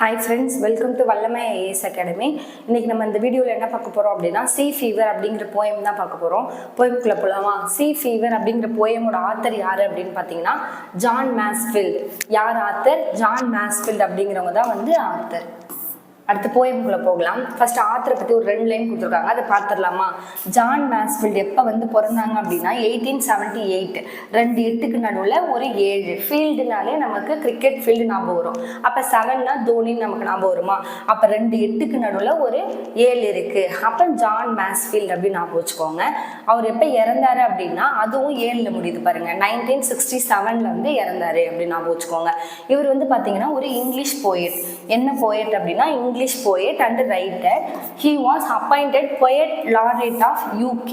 Hi friends, welcome to Vallamai IAS Academy. இன்னைக்கு நம்ம இந்த வீடியோல என்ன பார்க்க போறோம் அப்படினா Sea Fever அப்படிங்கற போயம் தான் பார்க்க போறோம். போயம்க்குள்ள போலாமா? Sea Fever அப்படிங்கற போயமோட ஆத்தர் யாரு அப்படினு பாத்தீங்கன்னா ஜான் மாஸ்ஃபீல்ட். யார் ஆத்தர்? ஜான் மாஸ்ஃபீல்ட் அப்படிங்கறவங்க தான் ஆத்தர். அடுத்து போயம்குள்ள போகலாம். ஃபர்ஸ்ட் ஆத்தரை பத்தி ஒரு 2 லைன் கொடுத்துருக்காங்க, அதை பார்த்துடலாமா? ஜான் மாஸ்ஃபீல்ட் எப்போ பிறந்தாங்க அப்படின்னா 1878. 2 8க்கு நடுவில் ஒரு 7. ஃபீல்டுனாலே நமக்கு கிரிக்கெட் ஃபீல்டு ஞாபகம் வரும். அப்போ 7னா தோனின்னு நமக்கு ஞாபகம் வருமா? அப்போ 2 8க்கு நடுவில் ஒரு 7 இருக்கு. அப்போ ஜான் மாஸ்ஃபீல்ட் அப்படின்னு ஞாபகம் வச்சுக்கோங்க. அவர் எப்போ இறந்தாரு அப்படின்னா அதுவும் 7ல் முடியுது பாருங்க. 1967 இறந்தாரு அப்படின்னு ஞாபகம் வச்சுக்கோங்க. இவர் பார்த்தீங்கன்னா ஒரு இங்கிலீஷ் போயட். என்ன போயட் அப்படின்னா English poet and writer. He was appointed poet laureate of UK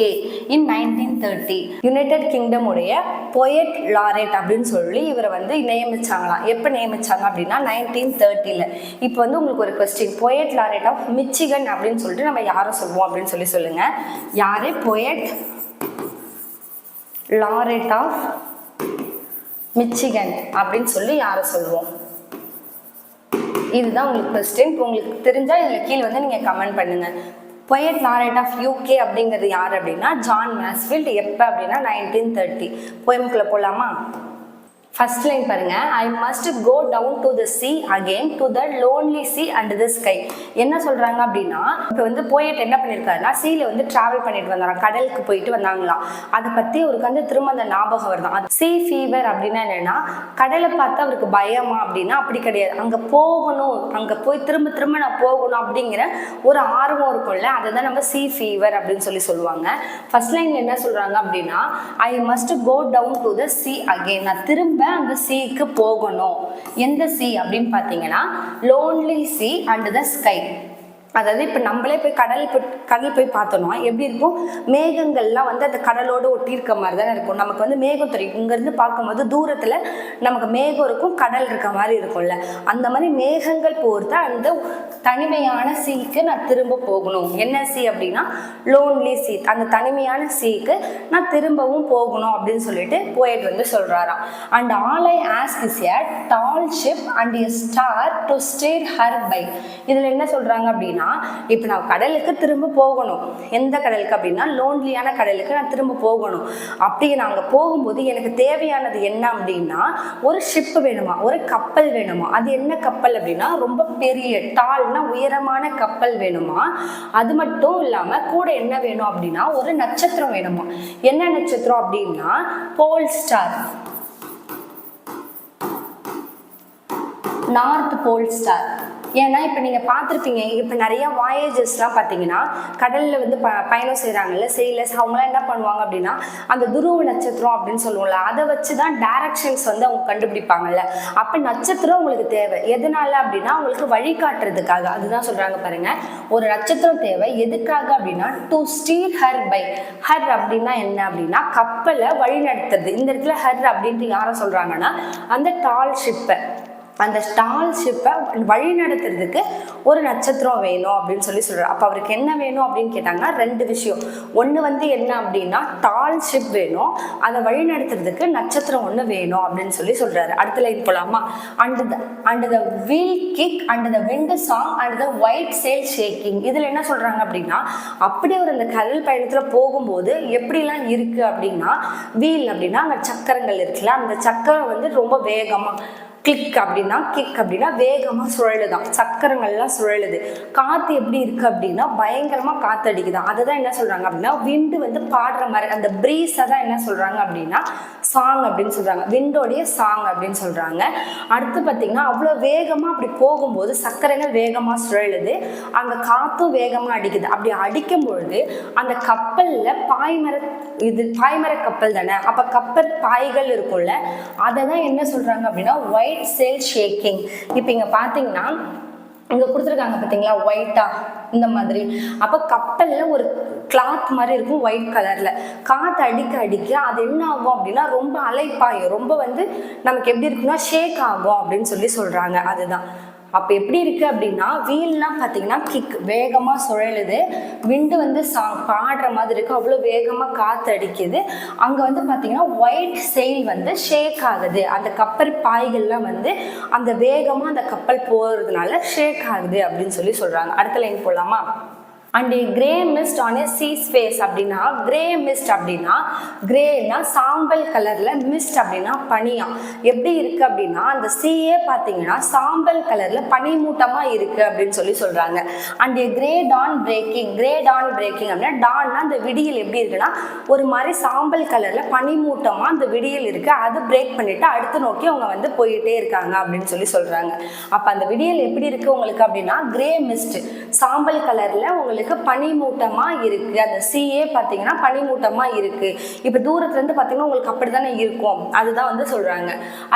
in 1930. United Kingdom உடைய poet laureate அப்படின்னு சொல்லி இவரை நியமிச்சாங்களாம். எப்போ நியமிச்சாங்க அப்படின்னா 1930ல. இப்போ உங்களுக்கு ஒரு question, poet laureate of Michigan அப்படின்னு சொல்லிட்டு நம்ம யாரை சொல்லுவோம் அப்படின்னு சொல்லுங்க. யாரு poet laureate of Michigan அப்படின்னு சொல்லி யாரை சொல்லுவோம்? இதுதான் உங்களுக்கு கொஸ்டின். இப்போ உங்களுக்கு தெரிஞ்சால் இதில் கீழே நீங்கள் கமெண்ட் பண்ணுங்கள். poet laureate of UK அப்படிங்கிறது யார் அப்படின்னா ஜான் மாஸ்ஃபீல்ட். எப்போ அப்படின்னா 1930. போயம்குள்ளே போகலாமா? ஃபர்ஸ்ட் லைன் பாருங்க. I must go down to the sea again to the lonely sea and the sky. என்ன சொல்றாங்க அப்படின்னா இப்போ போயட் என்ன பண்ணியிருக்காருன்னா சீல டிராவல் பண்ணிட்டு வந்தாங்க, கடலுக்கு போயிட்டு வந்தாங்களாம். அதை பத்தி அவருக்கு திரும்ப அந்த ஞாபகம் வருதான். அது சி ஃபீவர் அப்படின்னா என்னன்னா கடலை பார்த்து அவருக்கு பயமா அப்படின்னா அப்படி கிடையாது. அங்க போகணும், அங்க போய் திரும்ப திரும்ப நான் போகணும் அப்படிங்கிற ஒரு ஆர்வம் இருக்கும்ல, அதை தான் நம்ம சி ஃபீவர் அப்படின்னு சொல்லுவாங்க. ஃபர்ஸ்ட் லைன்ல என்ன சொல்றாங்க அப்படின்னா I must go down to the sea again. நான் திரும்ப அந்த சீக்கு போகணும். எந்த சி அப்படின்னு பார்த்தீங்கன்னா lonely sea and the sky. அதாவது இப்போ நம்மளே போய் கடல் போய் பார்த்தோம்னா எப்படி இருக்கும்? மேகங்கள்லாம் அந்த கடலோடு ஒட்டி இருக்க மாதிரி தானே இருக்கும். நமக்கு மேகம் தெரியும். இங்கேருந்து பார்க்கும்போது தூரத்தில் நமக்கு மேகம் இருக்கும், கடல் இருக்க மாதிரி இருக்கும்ல. அந்த மாதிரி மேகங்கள் போர்த்து அந்த தனிமையான சீக்கு நான் திரும்ப போகணும். என்ன சி அப்படின்னா லோன்லி சி. அந்த தனிமையான சீக்கு நான் திரும்பவும் போகணும் அப்படின்னு சொல்லிட்டு போயட் சொல்றாராம். And all I ask is a tall ship and a star to steer her by. இதில் என்ன சொல்றாங்க அப்படின்னா இப்போ நான் கடலுக்கு திரும்ப போகணும். எந்த கடலுக்கு அப்படின்னா லோன்லியான கடலுக்கு நான் திரும்ப போகணும். அப்படி நாங்க போகும்போது எனக்கு தேவையானது என்ன அப்படின்னா ஒரு ஷிப் வேணுமா, ஒரு கப்பல் வேணுமா. அது என்ன கப்பல் அப்படின்னா ரொம்ப பெரிய டால்னா உயரமான கப்பல் வேணுமா. அது மட்டும் இல்லாம கூட என்ன வேணும் அப்படின்னா ஒரு நட்சத்திரம் வேணுமா. என்ன நட்சத்திரம் அப்படின்னா போல் ஸ்டார், நார்த் போல் ஸ்டார். ஏன்னா இப்போ நீங்கள் பார்த்துருப்பீங்க, இப்போ நிறைய வாயேஜஸ்லாம் பார்த்தீங்கன்னா கடலில் பயணம் செய்கிறாங்கல்ல, செயிலர்ஸ், அவங்களாம் என்ன பண்ணுவாங்க அப்படின்னா அந்த துருவ நட்சத்திரம் அப்படின்னு சொல்லுவோம்ல, அதை வச்சு தான் டைரக்ஷன்ஸ் அவங்க கண்டுபிடிப்பாங்கல்ல. அப்போ நட்சத்திரம் உங்களுக்கு தேவை. எதனால அப்படின்னா உங்களுக்கு வழிகாட்டுறதுக்காக. அதுதான் சொல்கிறாங்க பாருங்க, ஒரு நட்சத்திரம் தேவை. எதுக்காக அப்படின்னா to steer her by. Her அப்படின்னா என்ன அப்படின்னா கப்பலை வழி நடத்துறது. இந்த இடத்துல ஹர் அப்படின்ட்டு யாரை சொல்கிறாங்கன்னா அந்த டால் ஷிப்பை, அந்த ஸ்டால் ஷிப்பை வழி நடத்துறதுக்கு ஒரு நட்சத்திரம் வேணும் அப்படின்னு சொல்கிறார். அப்போ அவருக்கு என்ன வேணும் அப்படின்னு கேட்டாங்கன்னா 2 விஷயம். ஒன்று என்ன அப்படின்னா டால் ஷிப் வேணும், அதை வழி நடத்துறதுக்கு நட்சத்திரம் ஒன்று வேணும் அப்படின்னு சொல்கிறாரு. அடுத்த லைன் போகலாமா? And the wheel kick and the wind song and the white sail shaking. இதில் என்ன சொல்கிறாங்க அப்படின்னா அப்படியே ஒரு அந்த கடல் பயணத்தில் போகும்போது எப்படிலாம் இருக்குது அப்படின்னா வீல் அப்படின்னா அங்கே சக்கரங்கள் இருக்குல்ல, அந்த சக்கரம் ரொம்ப வேகமாக, கிளிக் அப்படின்னா கிக் அப்படின்னா வேகமாக சுழலுதான், சக்கரங்கள்லாம் சுழலுது. காற்று எப்படி இருக்குது அப்படின்னா பயங்கரமாக காற்று அடிக்குதான். அதை தான் என்ன சொல்கிறாங்க அப்படின்னா விண்டு பாடுற மாதிரி அந்த ப்ரீஸை தான் என்ன சொல்கிறாங்க அப்படின்னா சாங் அப்படின்னு சொல்கிறாங்க. விண்டோடைய சாங் அப்படின்னு சொல்கிறாங்க. அடுத்து பார்த்திங்கன்னா அவ்வளோ வேகமாக அப்படி போகும்போது சக்கரங்கள் வேகமாக சுழலுது, அங்கே காற்றும் வேகமாக அடிக்குது. அப்படி அடிக்கும் பொழுது அந்த கப்பலில் பாய்மர கப்பல் தானே, அப்போ கப்பல் பாய்கள் இருக்கும்ல, அதை தான் என்ன சொல்கிறாங்க அப்படின்னா ஒயிட் சேல் ஷேக்கிங். இப்போ இங்கே பார்த்தீங்கன்னா இங்கே கொடுத்துருக்காங்க பார்த்தீங்களா ஒயிட்டா இந்த மாதிரி. அப்போ கப்பலில் ஒரு கிளாத் மாதிரி இருக்கும் ஒயிட் கலரில். காற்று அடிக்க அடிக்க அது என்ன ஆகும் அப்படின்னா ரொம்ப அலைப்பாயும், ரொம்ப நமக்கு எப்படி இருக்குன்னா ஷேக் ஆகும் அப்படின்னு சொல்கிறாங்க. அதுதான் அப்போ எப்படி இருக்குது அப்படின்னா வீல்லாம் பார்த்தீங்கன்னா கிக் வேகமாக சுழலுது, விண்டு வந்து பாடுற மாதிரி இருக்குது, அவ்வளோ வேகமாக காற்று அடிக்குது. அங்கே வந்து பார்த்தீங்கன்னா ஒயிட் செயில் வந்து ஷேக் ஆகுது, அந்த கப்பல் பாய்கள்லாம் வந்து அந்த வேகமாக அந்த கப்பல் போகிறதுனால ஷேக் ஆகுது அப்படின்னு சொல்கிறாங்க. அடுத்த லைன் போடலாமா? And grey mist on a sea's face அப்படின்னா, கிரே மிஸ்ட் அப்படின்னா கிரேனா சாம்பல் கலரில், மிஸ்ட் அப்படின்னா பனியா எப்படி இருக்குது அப்படின்னா அந்த சீயே பார்த்தீங்கன்னா சாம்பல் கலரில் பனிமூட்டமாக இருக்குது அப்படின்னு சொல்கிறாங்க. And grey dawn breaking, grey dawn breaking அப்படின்னா டான்னா அந்த விடியல் எப்படி இருக்குன்னா ஒரு மாதிரி சாம்பல் கலரில் பனிமூட்டமாக அந்த விடியல் இருக்குது, அது பிரேக் பண்ணிவிட்டு அடுத்து நோக்கி அவங்க வந்து போயிட்டே இருக்காங்க அப்படின்னு சொல்கிறாங்க. அப்போ அந்த விடியல் எப்படி இருக்குது உங்களுக்கு அப்படின்னா கிரே மிஸ்ட் சாம்பல் கலரில் உங்களுக்கு பனிமூட்டமா இருக்கு, அந்த சீயே பார்த்தீங்கன்னா பனிமூட்டமா இருக்கு. இப்போ தூரத்துல இருந்து பார்த்தீங்கன்னா உங்களுக்கு அப்படித்தானே இருக்கும், அதுதான் வந்து சொல்றாங்க.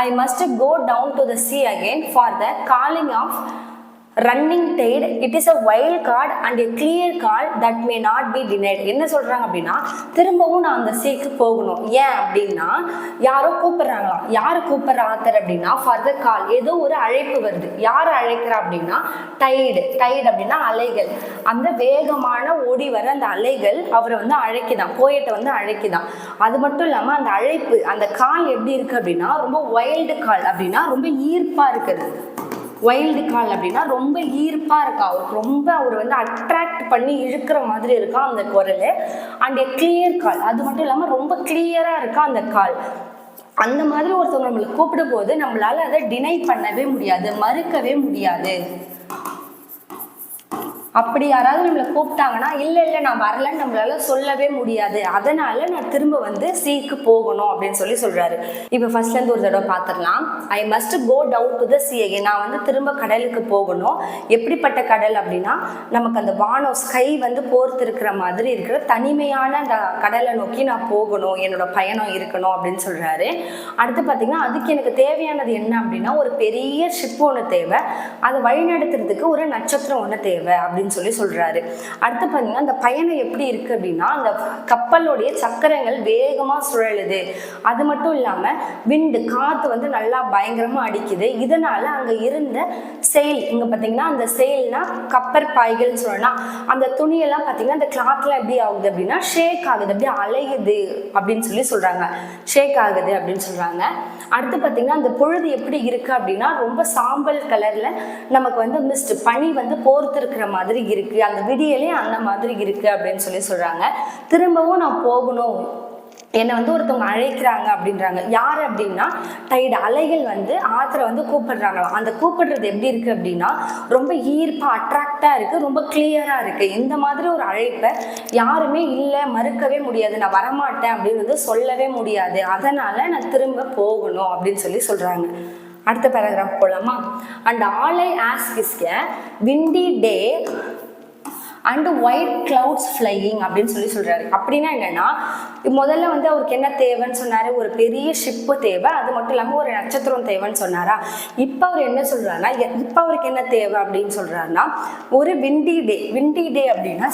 I must go down to the sea again for the calling of running tide, it is a wild card and a clear card that may not be denied. என்ன சொல்கிறாங்க அப்படின்னா திரும்பவும் நான் அந்த சீக்கு போகணும். ஏன் அப்படின்னா யாரோ கூப்பிட்றாங்களாம். யார் கூப்பிட்ற ஆத்தர் அப்படின்னா ஃபார் த கால், ஏதோ ஒரு அழைப்பு வருது. யார் அழைக்கிறா அப்படின்னா டைடு, டைடு அப்படின்னா அலைகள், அந்த வேகமான ஓடி வர அந்த அலைகள் அவரை வந்து அழைக்குதான், போயிட்ட வந்து அழைக்குதான். அது மட்டும் இல்லாமல் அந்த அழைப்பு, அந்த கால் எப்படி இருக்குது அப்படின்னா ரொம்ப வைல்டு கால் அப்படின்னா ரொம்ப ஈர்ப்பாக இருக்குது. வைல்டு கால் அப்படின்னா ரொம்ப ஈர்ப்பாக இருக்கா, அவருக்கு ரொம்ப அவர் வந்து அட்ராக்ட் பண்ணி இழுக்கிற மாதிரி இருக்கா அந்த குரல். அண்ட் கிளியர் கால், அது மட்டும் இல்லாமல் ரொம்ப கிளியராக இருக்கா அந்த கால். அந்த மாதிரி ஒருத்தவங்க நம்மளை கூப்பிடும் போது நம்மளால அதை டினை பண்ணவே முடியாது, மறுக்கவே முடியாது. அப்படி யாராவது நம்மளை கூப்பிட்டாங்கன்னா இல்லை நான் வரலன்னு நம்மளால சொல்லவே முடியாது, அதனால நான் திரும்ப வந்து சீக்கு போகணும் அப்படின்னு சொல்றாரு. இப்போ ஃபர்ஸ்ட்லேருந்து ஒரு தடவை பார்த்துடலாம். I must go down to the sea again, நான் வந்து திரும்ப கடலுக்கு போகணும். எப்படிப்பட்ட கடல் அப்படின்னா நமக்கு அந்த வானம் ஸ்கை வந்து போர்த்து இருக்கிற மாதிரி இருக்கிற தனிமையான அந்த கடலை நோக்கி நான் போகணும், என்னோட பயணம் இருக்கணும் அப்படின்னு சொல்றாரு. அடுத்து பார்த்தீங்கன்னா அதுக்கு எனக்கு தேவையானது என்ன அப்படின்னா ஒரு பெரிய ஷிப் ஒன்று தேவை, அதை வழிநடத்துறதுக்கு ஒரு நட்சத்திரம் ஒன்று தேவை அப்படின்னு சொல்றாரு. அடுத்து பாத்தீங்கன்னா அந்த பயணம் எப்படி இருக்கு அப்படின்னா அந்த கப்பலுடைய சக்கரங்கள் வேகமா சுழலுது. அது மட்டும் இல்லாம விண்டு காத்து வந்து நல்லா பயங்கரமா அடிக்குது. இதனால அங்க இருந்த செயில், இங்க பாத்தீங்கன்னா அந்த செயில்னா கப்பற் பாய்கள் சொல்லலாம், அந்த துணியெல்லாம் பாத்தீங்கன்னா அந்த கிளாத்ல எப்படி ஆகுது அப்படின்னா ஷேக் ஆகுது, அப்படியே அலையுது அப்படின்னு சொல்றாங்க, ஷேக் ஆகுது அப்படின்னு சொல்றாங்க. அடுத்து பாத்தீங்கன்னா அந்த பொழுது எப்படி இருக்கு அப்படின்னா ரொம்ப சாம்பல் கலர்ல நமக்கு வந்து மிஸ்ட் பனி வந்து போர்த்து இருக்கிற மாதிரி இருக்கு, அந்த விடியலே அந்த மாதிரி இருக்கு அப்படின்னு சொல்றாங்க. திரும்பவும் நான் போகணும், என்னை வந்து ஒருத்தவங்க அழைக்கிறாங்க அப்படின்றாங்க. யார் அப்படின்னா டைடு, அலைகள் வந்து ஆத்திர வந்து கூப்பிடுறாங்களாம். அந்த கூப்பிடுறது எப்படி இருக்கு அப்படின்னா ரொம்ப ஈர்ப்பாக அட்ராக்டாக இருக்குது, ரொம்ப கிளியராக இருக்குது. இந்த மாதிரி ஒரு அழைப்பை யாருமே இல்லை மறுக்கவே முடியாது, நான் வரமாட்டேன் அப்படின்னு வந்து சொல்லவே முடியாது, அதனால நான் திரும்ப போகணும் அப்படின்னு சொல்கிறாங்க. அடுத்த பேராகிராஃப் போகலாமா? And all I ask is a windy day and white clouds flying அப்படின்னு சொல்கிறாரு. அப்படின்னா என்னென்னா முதல்ல வந்து அவருக்கு என்ன தேவைன்னு சொன்னார், ஒரு பெரிய ஷிப்பு தேவை, அது மட்டும் இல்லாமல் ஒரு நட்சத்திரம் தேவைன்னு சொன்னாரா. இப்போ அவர் என்ன சொல்கிறாருன்னா இப்போ அவருக்கு என்ன தேவை அப்படின்னு சொல்கிறாருன்னா ஒரு விண்டி டே. விண்டி டே அப்படின்னா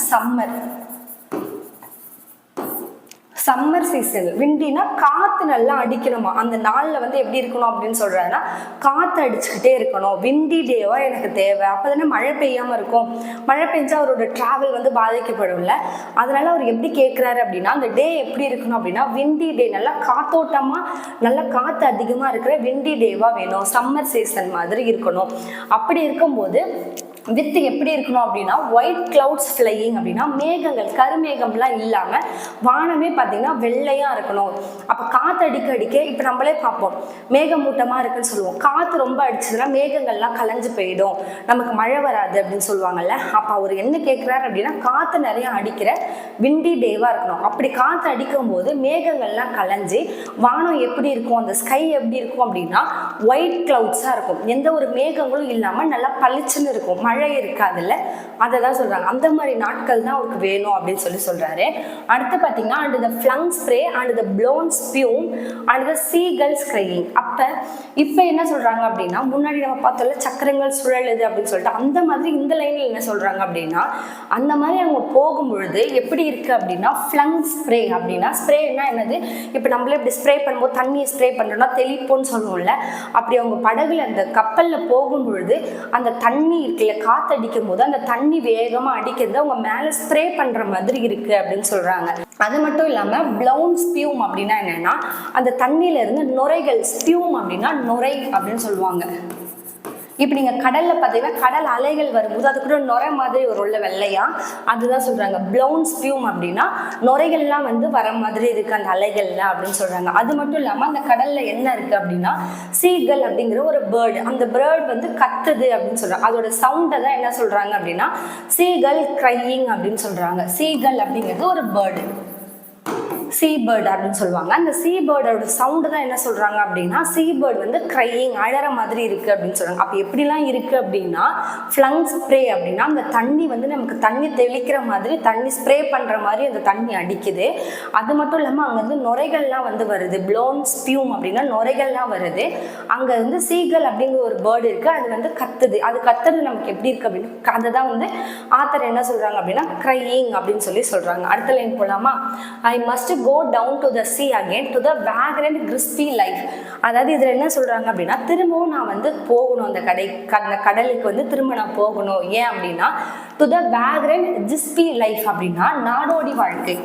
சம்மர் சீசன். விண்டினா காற்று நல்லா அடிக்கணுமா, அந்த நாளில் வந்து எப்படி இருக்கணும் அப்படின்னு சொல்கிறாருன்னா காற்று அடிச்சுக்கிட்டே இருக்கணும், விண்டி டேவாக எனக்கு தேவை. அப்போ தானே மழை பெய்யாமல் இருக்கும், மழை பெஞ்சா அவரோட ட்ராவல் வந்து பாதிக்கப்படும்ல. அதனால அவர் எப்படி கேட்குறாரு அப்படின்னா அந்த டே எப்படி இருக்கணும் அப்படின்னா விண்டி டே, நல்லா காத்தோட்டமாக நல்லா காற்று அதிகமாக இருக்கிற விண்டி டேவாக வேணும், சம்மர் சீசன் மாதிரி இருக்கணும். அப்படி இருக்கும்போது வித்து எப்படி இருக்கணும் அப்படின்னா ஒயிட் கிளவுட்ஸ் ஃப்ளையிங் அப்படின்னா மேகங்கள் கருமேகம்லாம் இல்லாமல் வானமே பார்த்தீங்கன்னா வெள்ளையாக இருக்கணும். அப்போ காற்று அடிக்க இப்போ நம்மளே பார்ப்போம் மேகமூட்டமாக இருக்குன்னு சொல்லுவோம், காற்று ரொம்ப அடிச்சதுன்னா மேகங்கள்லாம் கலைஞ்சு போயிடும், நமக்கு மழை வராது அப்படின்னு சொல்லுவாங்கல்ல. அப்போ அவர் என்ன கேட்குறாரு அப்படின்னா காற்று நிறையா அடிக்கிற விண்டி டேவாக இருக்கணும். அப்படி காற்று அடிக்கும் போது மேகங்கள்லாம் கலைஞ்சி வானம் எப்படி இருக்கும், அந்த ஸ்கை எப்படி இருக்கும் அப்படின்னா ஒயிட் கிளவுட்ஸாக இருக்கும், எந்த ஒரு மேகங்களும் இல்லாமல் நல்லா பளிச்சுன்னு இருக்கும், மழை இருக்காதுல்ல, அதை தான் சொல்கிறாங்க. அந்த மாதிரி நாட்கள் தான் அவருக்கு வேணும் அப்படின்னு சொல்கிறாரு. அடுத்து பார்த்தீங்கன்னா and the flung spray and the blown spume and the seagulls crying. இப்போ என்ன சொல்கிறாங்க அப்படின்னா, முன்னாடி நம்ம பார்த்தோம்ல சக்கரங்கள் சுழலுது அப்படின்னு சொல்லிட்டு, அந்த மாதிரி இந்த லைனில் என்ன சொல்கிறாங்க அப்படின்னா, அந்த மாதிரி அவங்க போகும்பொழுது எப்படி இருக்குது அப்படின்னா ஃப்ளங் ஸ்ப்ரே அப்படின்னா, ஸ்ப்ரேன்னா என்னது, இப்போ நம்மளே இப்படி ஸ்ப்ரே பண்ணும்போது தண்ணியை ஸ்ப்ரே பண்ணுறோம்னா தெளிப்போன்னு சொல்லுவோம்ல, அப்படி அவங்க படகுல அந்த கப்பலில் போகும்பொழுது அந்த தண்ணி இருக்குல்ல, காற்றடிக்கும் போது அந்த தண்ணி வேகமாக அடிக்கிறது அவங்க மேலே ஸ்ப்ரே பண்ணுற மாதிரி இருக்குது அப்படின்னு சொல்கிறாங்க. அது மட்டும் இல்லாமல் ப்ளவுன் ஸ்பியூம் அப்படின்னா என்னென்னா, அந்த தண்ணியிலேருந்து நுரைகள், ஸ்பியூம் அப்படின்னா நுரை அப்படின்னு சொல்லுவாங்க. இப்போ நீங்கள் கடலில் பார்த்தீங்கன்னா கடல் அலைகள் வரும்போது அது கூட நுரை மாதிரி ஒரு உள்ள வெள்ளையா, அதுதான் சொல்கிறாங்க ப்ளவுன் ஸ்பியூம் அப்படின்னா நுரைகள்லாம் வந்து வர மாதிரி இருக்குது அந்த அலைகள்ல அப்படின்னு சொல்கிறாங்க. அது மட்டும் இல்லாமல் அந்த கடலில் என்ன இருக்குது அப்படின்னா சீகல் அப்படிங்கிற ஒரு பேர்டு, அந்த பேர்டு வந்து கத்துது அப்படின்னு சொல்கிறாங்க. அதோட சவுண்டை தான் என்ன சொல்கிறாங்க அப்படின்னா சீகல் கிரையிங் அப்படின்னு சொல்கிறாங்க. சீகல் அப்படிங்கிறது ஒரு பேர்டு, சீபேர்டு அப்படின்னு சொல்லுவாங்க. அந்த சீபேர்டோட சவுண்டு தான் என்ன சொல்கிறாங்க அப்படின்னா சீபேர்டு வந்து க்ரையிங், அழற மாதிரி இருக்குது அப்படின்னு சொல்கிறாங்க. அப்போ எப்படிலாம் இருக்குது அப்படின்னா ஃப்ளங் ஸ்ப்ரே அப்படின்னா அந்த தண்ணி வந்து நமக்கு தண்ணி தெளிக்கிற மாதிரி, தண்ணி ஸ்ப்ரே பண்ணுற மாதிரி அந்த தண்ணி அடிக்குது. அது மட்டும் இல்லாமல் அங்கே வந்து நுரைகள்லாம் வந்து வருது, ப்ளோன் ஸ்பியூம் அப்படின்னா நுரைகள்லாம் வருது. அங்கே வந்து சீகல் அப்படிங்கிற ஒரு பேர்டு இருக்குது, அது வந்து கத்துது. அது கத்துறது நமக்கு எப்படி இருக்குது அப்படின்னு அதை தான் வந்து ஆத்தர் என்ன சொல்கிறாங்க அப்படின்னா க்ரையிங் அப்படின்னு சொல்கிறாங்க. அடுத்த லைன் போகலாமா? I must go down to the sea again to the vagrant crispy life. அதாவது இதில் என்ன சொல்கிறாங்க அப்படின்னா திரும்பவும் நான் வந்து போகணும், அந்த கடலுக்கு வந்து திரும்ப நான் போகணும். ஏன் அப்படின்னா to the vagrant crispy life அப்படின்னா நாடோடி வாழ்க்கை.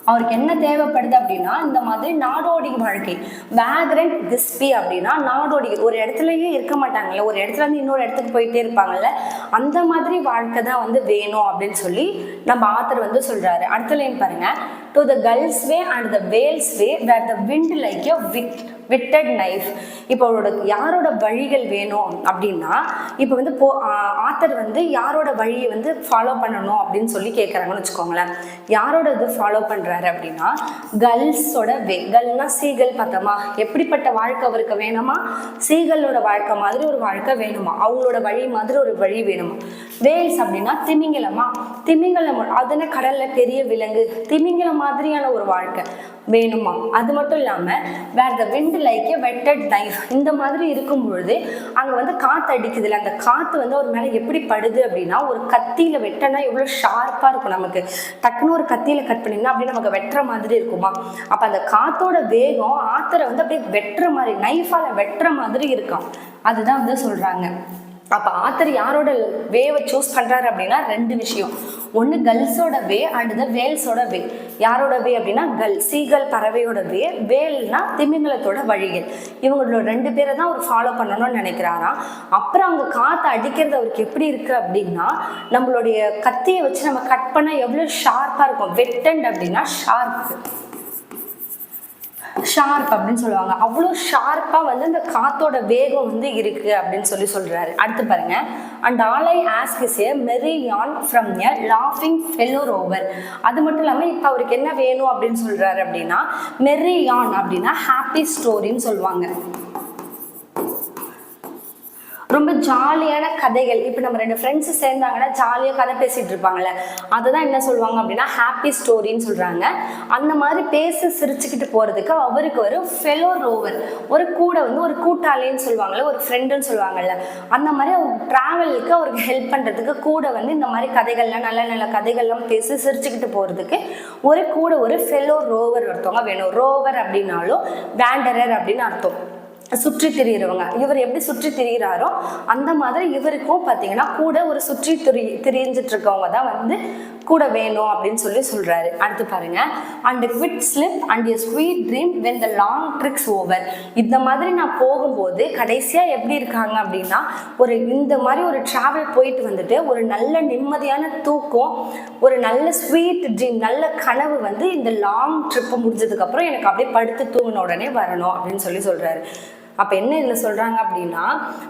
அவருக்கு என்ன தேவைப்படுது அப்படின்னா இந்த மாதிரி நாடோடி வாழ்க்கை. வேக்ரண்ட் கிஸ்பி அப்படின்னா நாடோடி, ஒரு இடத்துலயே இருக்க மாட்டாங்கல்ல, ஒரு இடத்துல இருந்து இன்னொரு இடத்துக்கு போயிட்டே இருப்பாங்கல்ல, அந்த மாதிரி வாழ்க்கை தான் வந்து வேணும் அப்படின்னு சொல்லி நம்ம ஆத்தர் வந்து சொல்றாரு. அடுத்த லைன் பாருங்க, to the gull's way and the whale's way where the wind like a whetted knife. இப்போ யாரோட வழிகள் வேணும் அப்படின்னா, இப்போ வந்து ஆத்தர் வந்து யாரோட வழியை வந்து ஃபாலோ பண்ணணும் அப்படின்னு சொல்லி கேட்குறாங்கன்னு வச்சுக்கோங்களேன். யாரோட இது ஃபாலோ பண்ணுறாரு அப்படின்னா கல்ஸோட வே. கல்னா சீகல் பார்த்தோமா, எப்படிப்பட்ட வாழ்க்கை அவருக்கு வேணுமா, சீகலோட வாழ்க்கை மாதிரி ஒரு வாழ்க்கை வேணுமா, அவங்களோட வழி மாதிரி ஒரு வழி வேணுமா. வேல்ஸ் அப்படின்னா திமிங்கலமா, திமிங்கலம் அதுன்னு கடல்ல பெரிய விலங்கு, திமிங்கலம் மாதிரியான ஒரு வாழ்க்கை வேணுமா. அது மட்டும் இல்லாமல் where the wind like a whetted knife, இந்த மாதிரி இருக்கும் பொழுது அங்கே வந்து காற்று அடிக்குதுல, அந்த காற்று வந்து ஒரு மேலே எப்படி படுது அப்படின்னா ஒரு கத்தியில் வெட்டனா எவ்வளோ ஷார்ப்பாக இருக்கும், நமக்கு டக்குன்னு ஒரு கத்தியில் கட் பண்ணிங்கன்னா அப்படியே நமக்கு வெட்டுற மாதிரி இருக்குமா. அப்போ அந்த காற்றோட வேகம் ஆத்தரை வந்து அப்படியே வெட்டுற மாதிரி, நைஃபால் வெட்டுற மாதிரி இருக்கும். அதுதான் வந்து சொல்கிறாங்க. அப்போ ஆத்தர் யாரோட வேவை சூஸ் பண்ணுறாரு அப்படின்னா ரெண்டு விஷயம். ஒன்று கல்ஸோட வே அண்ட் த வேல்ஸோட வே. யாரோட வே அப்படின்னா கல், சீகல் பறவையோட வே, வேல்னா திமிங்கலத்தோட வழிகள். இவங்களோட ரெண்டு பேரை தான் அவர் ஃபாலோ பண்ணணும்னு நினைக்கிறாராம். அப்புறம் அவங்க காற்று அடிக்கிறது அவருக்கு எப்படி இருக்குது அப்படின்னா நம்மளுடைய கத்தியை வச்சு நம்ம கட் பண்ணால் எவ்வளோ ஷார்ப்பாக இருக்கும். வெட்டண்ட் அப்படின்னா ஷார்ப் அப்படின்னு சொல்லுவாங்க. அவ்வளோ ஷார்ப்பாக வந்து இந்த காத்தோட வேகம் வந்து இருக்குது அப்படின்னு சொல்கிறாரு. அடுத்து பாருங்க, and all I ask is எ மெரி யான் ஃப்ரம் எ லாஃபிங் ஃபெல்லோ ரோவர். அது மட்டும் இல்லாமல் இப்போ அவருக்கு என்ன வேணும் அப்படின்னு சொல்கிறாரு அப்படின்னா மெரி யான் அப்படின்னா ஹாப்பி ஸ்டோரின்னு சொல்லுவாங்க. ரொம்ப ஜாலியான கதைகள். இப்போ நம்ம ரெண்டு ஃப்ரெண்ட்ஸு சேர்ந்தாங்கன்னா ஜாலியாக கதை பேசிகிட்டு இருப்பாங்கள்ல, அதுதான் என்ன சொல்லுவாங்க அப்படின்னா ஹாப்பி ஸ்டோரின்னு சொல்கிறாங்க. அந்த மாதிரி பேசி சிரிச்சுக்கிட்டு போகிறதுக்கு அவருக்கு ஒரு ஃபெலோ ரோவர், ஒரு கூட வந்து ஒரு கூட்டாளின்னு சொல்லுவாங்கள்ல, ஒரு ஃப்ரெண்டுன்னு சொல்லுவாங்கள்ல, அந்த மாதிரி அவருக்கு ட்ராவலுக்கு அவருக்கு ஹெல்ப் பண்ணுறதுக்கு கூட வந்து இந்த மாதிரி கதைகள்லாம் நல்ல நல்ல கதைகள்லாம் பேசி சிரிச்சுக்கிட்டு போகிறதுக்கு ஒரு ஃபெலோ ரோவர் ஒருத்தவங்க வேணும். ரோவர் அப்படின்னாலும் வேண்டரர் அப்படின்னு அர்த்தம், சுற்றி திரியிறவங்க. இவர் எப்படி சுற்றி திரிகிறாரோ அந்த மாதிரி இவருக்கும் பார்த்தீங்கன்னா கூட ஒரு சுற்றி திரிஞ்சிட்டு இருக்கவங்க தான் வந்து கூட வேணும் அப்படின்னு சொல்கிறாரு. அடுத்து பாருங்க, and quit slip and a sweet dream when the long tricks over. இந்த மாதிரி நான் போகும்போது கடைசியாக எப்படி இருக்காங்க அப்படின்னா இந்த மாதிரி ஒரு ட்ராவல் போயிட்டு வந்துட்டு ஒரு நல்ல நிம்மதியான தூக்கம், ஒரு நல்ல ஸ்வீட் ட்ரீம், நல்ல கனவு வந்து இந்த லாங் ட்ரிப்பு முடிஞ்சதுக்கப்புறம் எனக்கு அப்படியே படுத்து தூங்கின உடனே வரணும் அப்படின்னு சொல்கிறாரு. அப்போ என்ன இதில் சொல்கிறாங்க அப்படின்னா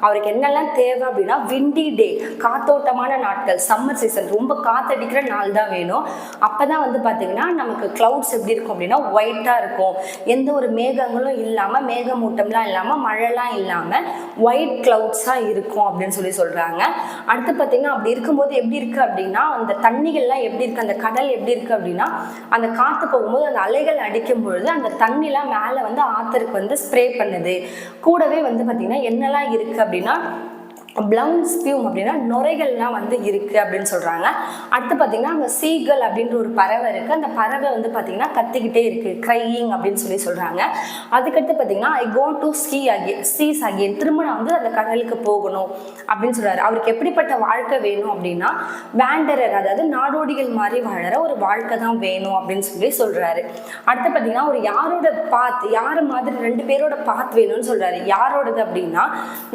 அவருக்கு என்னெல்லாம் தேவை அப்படின்னா விண்டி டே, காத்தோட்டமான நாட்கள், சம்மர் சீசன், ரொம்ப காற்றடிக்கிற நாள் தான் வேணும். அப்போ தான் வந்து பார்த்திங்கன்னா நமக்கு க்ளவுட்ஸ் எப்படி இருக்கும் அப்படின்னா ஒயிட்டாக இருக்கும், எந்த ஒரு மேகங்களும் இல்லாமல், மேகமூட்டம்லாம் இல்லாமல், மழைலாம் இல்லாமல் ஒயிட் க்ளவுட்ஸாக இருக்கும் அப்படின்னு சொல்கிறாங்க. அடுத்து பார்த்திங்கன்னா அப்படி இருக்கும்போது எப்படி இருக்குது அப்படின்னா அந்த தண்ணிகள்லாம் எப்படி இருக்குது, அந்த கடல் எப்படி இருக்குது அப்படின்னா அந்த காற்று போகும்போது அந்த அலைகள் அடிக்கும் பொழுது அந்த தண்ணிலாம் மேலே வந்து ஆத்தருக்கு வந்து ஸ்ப்ரே பண்ணுது. கூடவே வந்து பார்த்திங்கன்னா என்னெல்லாம் இருக்குது அப்படின்னா ப்ளவுன் ஸ்பியூம் அப்படின்னா நுரைகள்லாம் வந்து இருக்குது அப்படின்னு சொல்கிறாங்க. அடுத்து பார்த்திங்கன்னா அங்கே சீகல் அப்படின்ற ஒரு பறவை இருக்குது. அந்த பறவை வந்து பார்த்திங்கன்னா கத்திக்கிட்டே இருக்குது, க்ரையிங் அப்படின்னு சொல்கிறாங்க. அதுக்கடுத்து பார்த்திங்கன்னா ஐ கோ டு சீஸ் அகெயின், திரும்ப நான் வந்து அந்த கடலுக்கு போகணும் அப்படின்னு சொல்கிறாரு. அவருக்கு எப்படிப்பட்ட வாழ்க்கை வேணும் அப்படின்னா வேண்டரர், அதாவது நாடோடிகள் மாதிரி வாழற ஒரு வாழ்க்கை தான் வேணும் அப்படின்னு சொல்கிறாரு. அடுத்து பார்த்திங்கன்னா ஒரு யாரோட பாத், யார் மாதிரி 2 பேரோட பாத் வேணும்னு சொல்கிறாரு. யாரோடது அப்படின்னா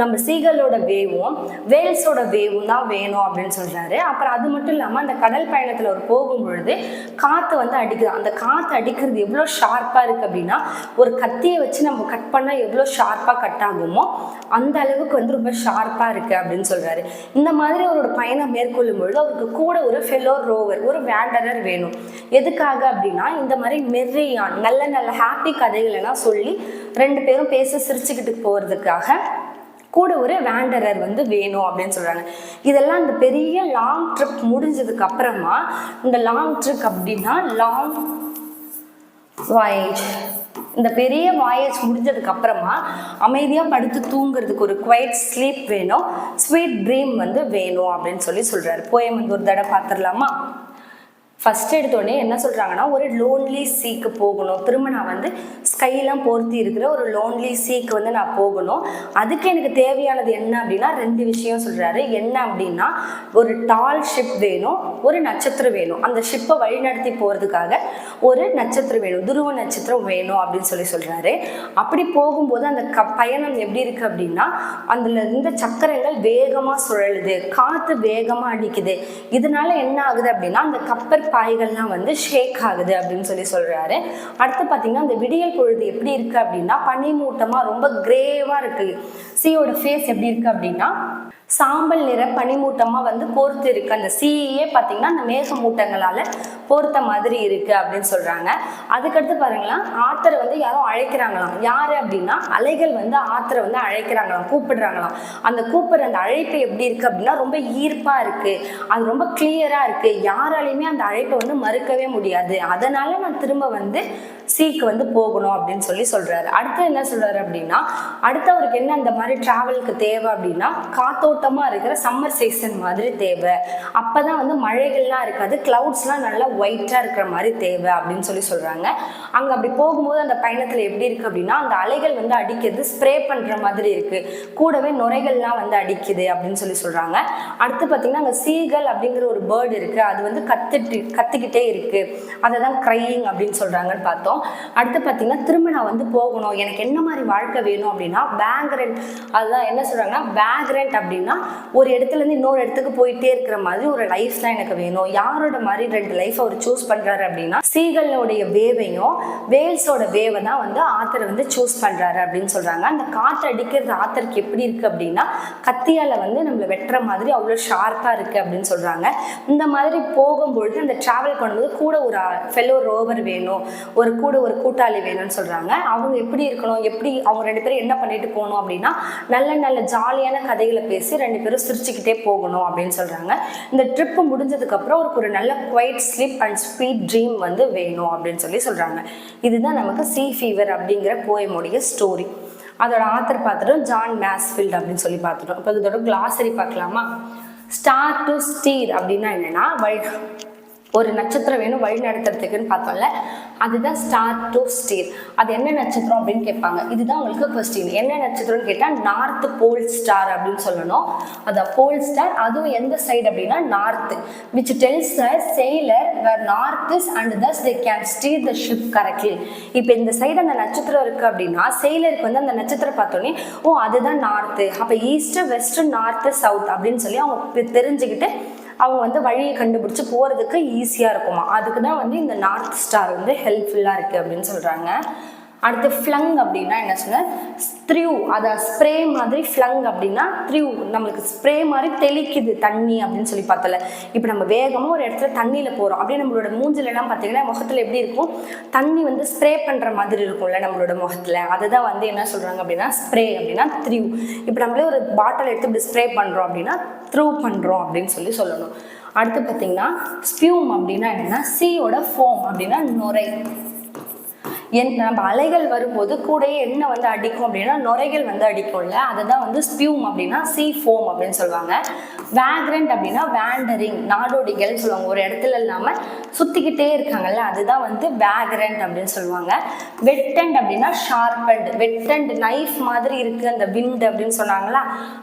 நம்ம சீகலோட வேவும் வேல்ஸோட வேவும் தான் வேணும் அப்படின்னு சொல்றாரு. அப்புறம் அது மட்டும் இல்லாமல் அந்த கடல் பயணத்தில் ஒரு போகும் பொழுது காற்று வந்து அடிக்குது. அந்த காற்று அடிக்கிறது எவ்வளோ ஷார்ப்பாக இருக்குது அப்படின்னா ஒரு கத்தியை வச்சு நம்ம கட் பண்ணால் எவ்வளோ ஷார்ப்பாக கட் ஆகுமோ அந்த அளவுக்கு வந்து ரொம்ப ஷார்ப்பாக இருக்குது அப்படின்னு சொல்கிறாரு. இந்த மாதிரி அவரோட பயணம் மேற்கொள்ளும் பொழுது அவருக்கு கூட ஒரு ஃபெலோ ரோவர், ஒரு வேண்டரர் வேணும். எதுக்காக அப்படின்னா இந்த மாதிரி மெர்ரியான் நல்ல நல்ல ஹாப்பி கதைகளெல்லாம் சொல்லி 2 பேரும் பேச சிரிச்சுக்கிட்டு போகிறதுக்காக கூட ஒரு வேண்டரர் வந்து வேணும் அப்படின்னு சொல்கிறாங்க. இதெல்லாம் இந்த பெரிய லாங் ட்ரிப் முடிஞ்சதுக்கு அப்புறமா, இந்த லாங் ட்ரிப் அப்படின்னா லாங் வாயேஜ், இந்த பெரிய வாயேஜ் முடிஞ்சதுக்கு அப்புறமா அமைதியாக படுத்து தூங்குறதுக்கு ஒரு குவைட் ஸ்லீப் வேணும், ஸ்வீட் ட்ரீம் வந்து வேணும் அப்படின்னு சொல்கிறாரு. போயம் வந்து ஒரு தடவை பார்த்துடலாமா? ஃபஸ்ட்டு எடுத்தோடனே என்ன சொல்கிறாங்கன்னா ஒரு லோன்லி சீக்கு போகணும், திரும்ப நான் வந்து ஸ்கைலாம் போர்த்தி இருக்கிற ஒரு லோன்லி சீக்கு வந்து நான் போகணும். அதுக்கு எனக்கு தேவையானது என்ன அப்படின்னா 2 விஷயம் சொல்கிறாரு. என்ன அப்படின்னா ஒரு டால் ஷிப் வேணும், ஒரு நட்சத்திரம் வேணும். அந்த ஷிப்பை வழிநடத்தி போகிறதுக்காக ஒரு நட்சத்திரம் வேணும், துருவ நட்சத்திரம் வேணும் அப்படின்னு சொல்கிறாரு. அப்படி போகும்போது அந்த பயணம் எப்படி இருக்குது அப்படின்னா அதில் இருந்த சக்கரங்கள் வேகமாக சுழலுது, காற்று வேகமாக அடிக்குது. இதனால என்ன ஆகுது அப்படின்னா அந்த கப்பல் பாய்கள்லாம் வந்து ஷேக் ஆகுது அப்படின்னு சொல்கிறாரு. அடுத்து பார்த்தீங்கன்னா அந்த விடியல் பொழுது எப்படி இருக்கு அப்படின்னா பனிமூட்டமாக ரொம்ப கிரேவாக இருக்கு. சீயோட ஃபேஸ் எப்படி இருக்கு அப்படின்னா சாம்பல் நிற பனிமூட்டமாக வந்து போர்த்து இருக்கு. அந்த சீயே பார்த்தீங்கன்னா அந்த மேகமூட்டங்களால் போர்த்த மாதிரி இருக்கு அப்படின்னு சொல்றாங்க. அதுக்கடுத்து பாருங்களேன், ஆத்தரை வந்து யாரும் அழைக்கிறாங்களாம். யாரு அப்படின்னா அலைகள் வந்து ஆத்தரை வந்து அழைக்கிறாங்களாம், கூப்பிடுறாங்களாம். அந்த கூப்பிடுற அந்த அழைப்பு எப்படி இருக்கு அப்படின்னா ரொம்ப ஈர்ப்பா இருக்கு, அது ரொம்ப கிளியரா இருக்கு, யாராலையுமே அந்த அழைப்பை வந்து மறுக்கவே முடியாது. அதனால நான் திரும்ப வந்து சீக்கு வந்து போகணும் அப்படின்னு சொல்றாரு. அடுத்து என்ன சொல்றாரு அப்படின்னா அடுத்து அவருக்கு என்ன அந்த மாதிரி டிராவலுக்கு தேவை அப்படின்னா காத்தோட்டமா இருக்கிற சம்மர் சீசன் மாதிரி தேவை. அப்பதான் வந்து மழைகள்லாம் இருக்காது, கிளவுட்ஸ்லாம் நல்லா ஒயிட்டா இருக்கிற மாதிரி தேவை அப்படின்னு சொல்றாங்க. அங்க அப்படி போகும்போது அந்த பயணத்துல எப்படி இருக்கு அப்படின்னா அந்த அலைகள் வந்து அடிக்கிறது ஸ்ப்ரே பண்ற மாதிரி இருக்கு, கூடவே நுரைகள்லாம் வந்து அடிக்குது அப்படின்னு சொல்றாங்க. அடுத்து பார்த்தீங்கன்னா அங்கே சீகல் அப்படிங்கிற ஒரு பேர்டு இருக்கு, அது வந்து கத்திக்கிட்டே இருக்கு, அதை தான் க்ரையிங் அப்படின்னு சொல்றாங்கன்னு பார்த்தோம். அடுத்து பார்த்தீங்கன்னா திரும்ப நான் வந்து போகணும், எனக்கு என்ன மாதிரி வாழ்க்கை வேணும் அப்படின்னா வேக்ரண்ட். அதுதான் என்ன சொல்றாங்கன்னா வேக்ரண்ட் அப்படின்னா ஒரு இடத்துல இருந்து இன்னொரு இடத்துக்கு போயிட்டே இருக்கிற மாதிரி ஒரு லைஃப் தான் எனக்கு வேணும். யாரோட மாதிரி 2 லைஃப் அவர் சூஸ் பண்றாரு அப்படின்னா சீகலோடைய வேவையும் வேல்ஸோட வேவை தான் வந்து ஆத்தர் வந்து சூஸ் பண்றாரு அப்படின்னு சொல்றாங்க. அந்த காற்று அடிக்கிறது ஆத்தருக்கு எப்படி இருக்கு அப்படின்னா கத்தியால வந்து நம்மளை வெட்டுற மாதிரி அவ்வளோ ஷார்ப்பா இருக்கு அப்படின்னு சொல்றாங்க. இந்த மாதிரி போகும்பொழுது அந்த டிராவல் பண்ணும்போது கூட ஒரு ஃபெலோ ரோவர் வேணும், கூட ஒரு கூட்டாளி வேணும்னு சொல்றாங்க. அவங்க எப்படி இருக்கணும், எப்படி அவங்க 2 பேரும் என்ன பண்ணிட்டு போகணும் அப்படின்னா நல்ல நல்ல ஜாலியான கதைகளை பேசி 2 பேரும் சிரிச்சுக்கிட்டே போகணும் அப்படின்னு சொல்றாங்க. இந்த ட்ரிப் முடிஞ்சதுக்கு அப்புறம் ஒரு நல்ல quiet sleep and sweet dream வந்து வேணும் அப்படின்னு சொல்றாங்க. இதுதான் நமக்கு சீ ஃபீவர் அப்படிங்கிற போயமுடைய ஸ்டோரி. அதோட ஆத்தர் பார்த்துட்டோம், ஜான் மேஸ்ஃபீல்ட் அப்படின்னு பார்த்துட்டோம். இப்போ இதோட கிளாசரி பார்க்கலாமா? ஸ்டார் டு ஸ்டீர் அப்படின்னா என்னன்னா ஒரு நட்சத்திரம் வேணும் வழி நடத்துறதுக்குன்னு பார்த்தோம்ல, அதுதான் ஸ்டார் டு ஸ்டீர். அது என்ன நட்சத்திரம் அப்படின்னு கேட்பாங்க. இதுதான் உங்களுக்கு கொஸ்டின். என்ன நட்சத்திரம்னு கேட்டால் நார்த் போல் ஸ்டார் அப்படின்னு சொல்லணும். அதான் போல் ஸ்டார், அதுவும் எந்த சைடு அப்படின்னா north, which tells the sailor where north is and thus they can steer the ship correctly. இப்போ இந்த சைடு அந்த நட்சத்திரம் இருக்கு அப்படின்னா செயலருக்கு வந்து அந்த நட்சத்திரம் பார்த்தோன்னே ஓ அதுதான் நார்த்து, அப்போ ஈஸ்ட் வெஸ்ட் நார்த்து சவுத் அப்படின்னு சொல்லி அவங்க தெரிஞ்சுக்கிட்டு அவங்க வந்து வழியை கண்டுபிடிச்சி போகிறதுக்கு ஈஸியாக இருக்குமா. அதுக்கு தான் வந்து இந்த நார்த் ஸ்டார் வந்து ஹெல்ப்ஃபுல்லாக இருக்குது அப்படின்னு சொல்கிறாங்க. அடுத்து ஃப்ளங் அப்படின்னா என்ன சொன்னேன், த்ரியூ, அதை ஸ்ப்ரே மாதிரி. ஃப்ளங் அப்படின்னா த்ரியூ, நம்மளுக்கு ஸ்ப்ரே மாதிரி தெளிக்குது தண்ணி அப்படின்னு சொல்லி பார்த்தல. இப்போ நம்ம வேகமாக ஒரு இடத்துல தண்ணியில் போகிறோம், அப்படியே நம்மளோட மூஞ்சிலெல்லாம் பார்த்தீங்கன்னா முகத்தில் எப்படி இருக்கும், தண்ணி வந்து ஸ்ப்ரே பண்ணுற மாதிரி இருக்கும்ல நம்மளோட முகத்தில். அதுதான் வந்து என்ன சொல்கிறாங்க அப்படின்னா ஸ்ப்ரே அப்படின்னா த்ரியூ. இப்போ நம்மளே ஒரு பாட்டில் எடுத்து இப்படி ஸ்ப்ரே பண்ணுறோம் அப்படின்னா த்ரூ பண்ணுறோம் அப்படின்னு சொல்லணும். அடுத்து பார்த்தீங்கன்னா ஸ்பியூம் அப்படின்னா என்னென்னா சீயோட ஃபோம் அப்படின்னா நுரை. நம்ம அலைகள் வரும்போது கூடயே என்ன வந்து அடிக்கும் அப்படின்னா நுரைகள் வந்து அடிக்கும்ல, அதுதான் வந்து ஸ்பியூம் அப்படின்னா சீ ஃபோம் அப்படின்னு சொல்லுவாங்க. வேக்ரண்ட் அப்படின்னா வேண்டரிங், நாடோடிகள் சொல்லுவாங்க, ஒரு இடத்துல இல்லாமல் சுற்றிக்கிட்டே இருக்காங்கல்ல, அதுதான் வந்து வேக்ரண்ட் அப்படின்னு சொல்லுவாங்க. வெட்டண்ட் அப்படின்னா ஷார்பண்ட், வெட்டண்ட் நைஃப் மாதிரி இருக்குது அந்த விண்ட் அப்படின்னு சொன்னாங்களா,